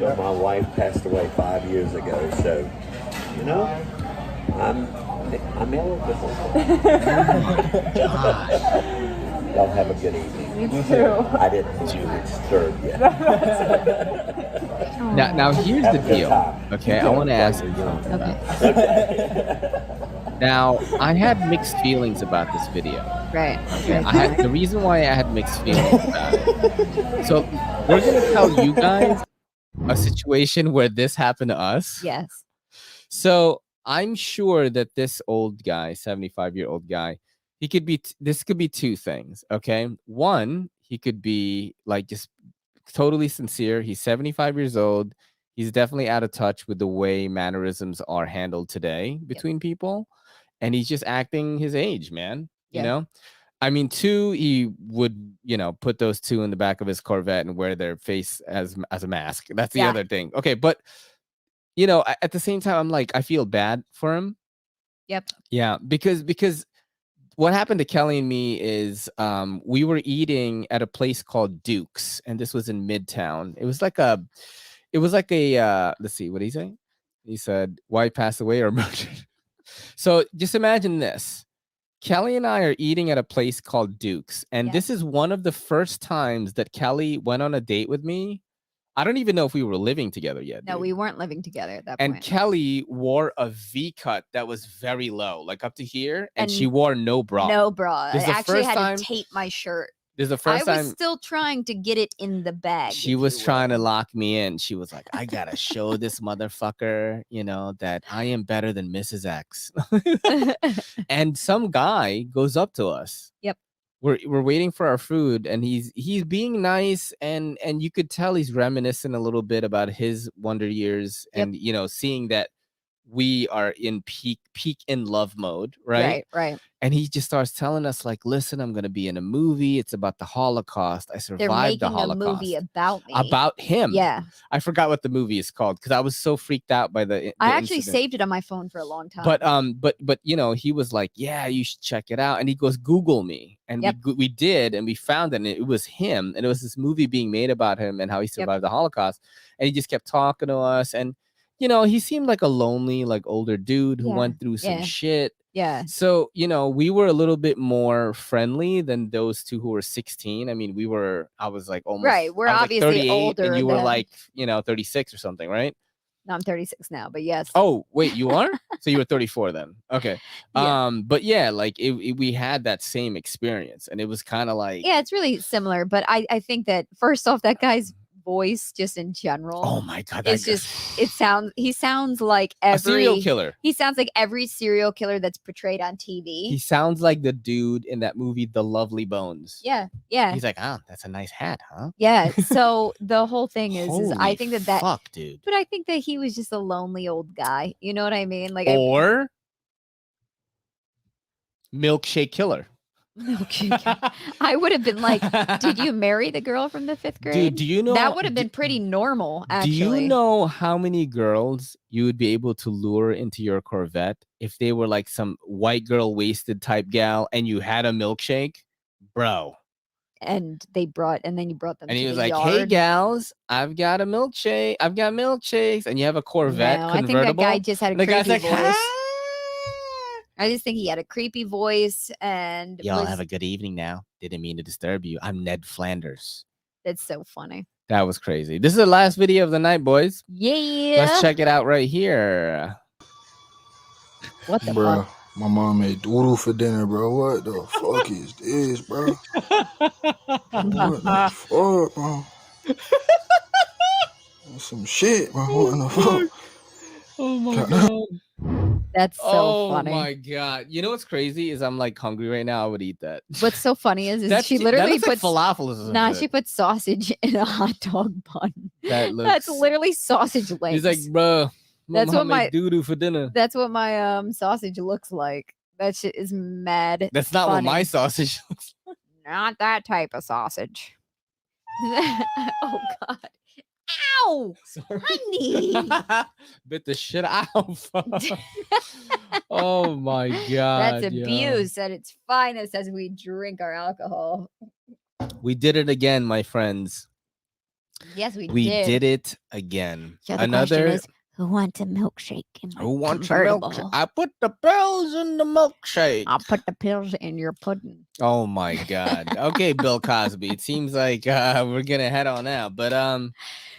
Well, my wife passed away 5 years ago, so you know, I'm eligible. Y'all have a good evening. You too. I didn't disturb you. Now here's Have the a good deal. time. Okay, I want to ask you something. Now, I had mixed feelings about this video. Right. Okay, the reason why I had mixed feelings about it. So we're gonna tell you guys a situation where this happened to us. Yes. So I'm sure that this old guy, 75-year-old guy, he could be. This could be two things. Okay, one, he could be like just totally sincere. He's 75 years old. He's definitely out of touch with the way mannerisms are handled today between people. And he's just acting his age, man. You know? I mean, two, he would, put those two in the back of his Corvette and wear their face as a mask. That's the other thing. Okay, but at the same time, I'm like, I feel bad for him. Yep. Yeah, because what happened to Kelly and me is we were eating at a place called Duke's, and this was in Midtown. It was like a let's see, what did he say? He said, "Wife passed away or murdered." So just imagine this. Kelly and I are eating at a place called Duke's, and this is one of the first times that Kelly went on a date with me. I don't even know if we were living together yet. No, we weren't living together at that And point. Kelly wore a V cut that was very low, like up to here, and she wore no bra. No bra. This I is the actually first had time- to tape my shirt. This is the I first was time still trying to get it in the bag. she was trying to lock me in. She was like, I gotta show this motherfucker, that I am better than Mrs. X. And some guy goes up to us. Yep. We're waiting for our food, and he's being nice, and you could tell he's reminiscing a little bit about his wonder years, and seeing that we are in peak in love mode, right? Right. And he just starts telling us, like, listen, I'm gonna be in a movie. It's about the Holocaust. I They're survived the making a Holocaust. movie about me. About him. Yeah. I forgot what the movie is called because I was so freaked out by the I actually incident. saved it on my phone for a long time. But he was like, yeah, you should check it out. And he goes, Google me. And we did, and we found it, and it was him. And it was this movie being made about him and how he survived the Holocaust. And he just kept talking to us. And he seemed like a lonely, like older dude who went through some shit. Yeah. So, we were a little bit more friendly than those two who were 16. I mean, I was like almost Right. We're I was like obviously 38, older and you were than- like, 36 or something, right? No, I'm 36 now, but yes. Oh, wait, you are? So you were 34 then. Okay. Yeah. But yeah, like we had that same experience, and it was kind of like, Yeah, it's really similar. But I think that first off, that guy's voice just in general. Oh my God. that It's guy- just he sounds like every a serial killer. He sounds like every serial killer that's portrayed on TV. He sounds like the dude in that movie, The Lovely Bones. Yeah. He's like, that's a nice hat, huh? Yeah. So the whole thing is I Holy think that fuck, dude. but I think that he was just a lonely old guy. You know what I mean? Like Or milkshake killer. Milkshake. I would have been like, did you marry the girl from the 5th grade? Dude, do you know that would have been pretty normal, actually. Do you know how many girls you would be able to lure into your Corvette if they were like some white girl wasted type gal and you had a milkshake? Bro. And then you brought them And to he the was like, yard. hey gals, I've got a milkshake. I've got milkshakes. And you have a Corvette No, convertible. I think that guy just had a And the creepy guy's like, voice. I just think he had a creepy voice and y'all have a good evening now. Didn't mean to disturb you. I'm Ned Flanders. That's so funny. That was crazy. This is the last video of the night, boys. Yeah. Let's check it out right here. What the Bro, fuck? my mom made doodle for dinner, bro. What the fuck is this, bro? What the fuck, bro? That's some shit, bro. What the fuck? Oh my god. That's so funny. Oh my god. You know what's crazy is I'm like hungry right now. I would eat that. What's so funny is That's- she that literally looks like puts falafel or some Nah, shit. she put sausage in a hot dog bun. That That's looks- literally sausage legs. He's like, bro, That's what my doo-doo for dinner. That's what my sausage looks like. That shit is mad. That's not what my funny. sausage looks like. Not that type of sausage. Oh god. Ow! Honey. Bit the shit out. Oh my god. That's yo. abuse at its finest as we drink our alcohol. We did it again, my friends. Yes, we did it again. So the Another question is, who wants a milkshake? In my who wants a convertible? milkshake? I put the pills in the milkshake. I'll put the pills in your pudding. Oh my god. Okay, Bill Cosby. It seems like we're gonna head on out. But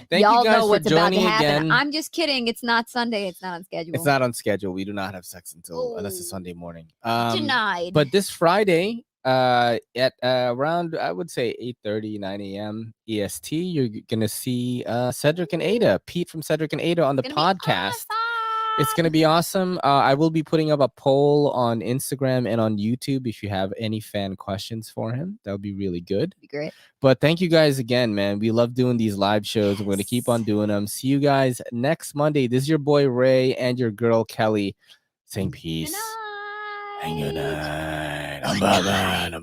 thank Y'all you guys know for what's about to joining happen. again. I'm just kidding. It's not Sunday. It's not on schedule. It's not on schedule. We do not have sex until unless it's Sunday morning. Denied. But this Friday, at around I would say 8:30, 9 a.m. EST, you're gonna see Cedric and Ada, Pete from Cedric and Ada on the podcast. It's gonna be awesome. I will be putting up a poll on Instagram and on YouTube if you have any fan questions for him. That would be really good. Be great. But thank you guys again, man. We love doing these live shows. We're going to keep on doing them. See you guys next Monday. This is your boy Ray and your girl Kelly saying peace and good night. I'm Batman.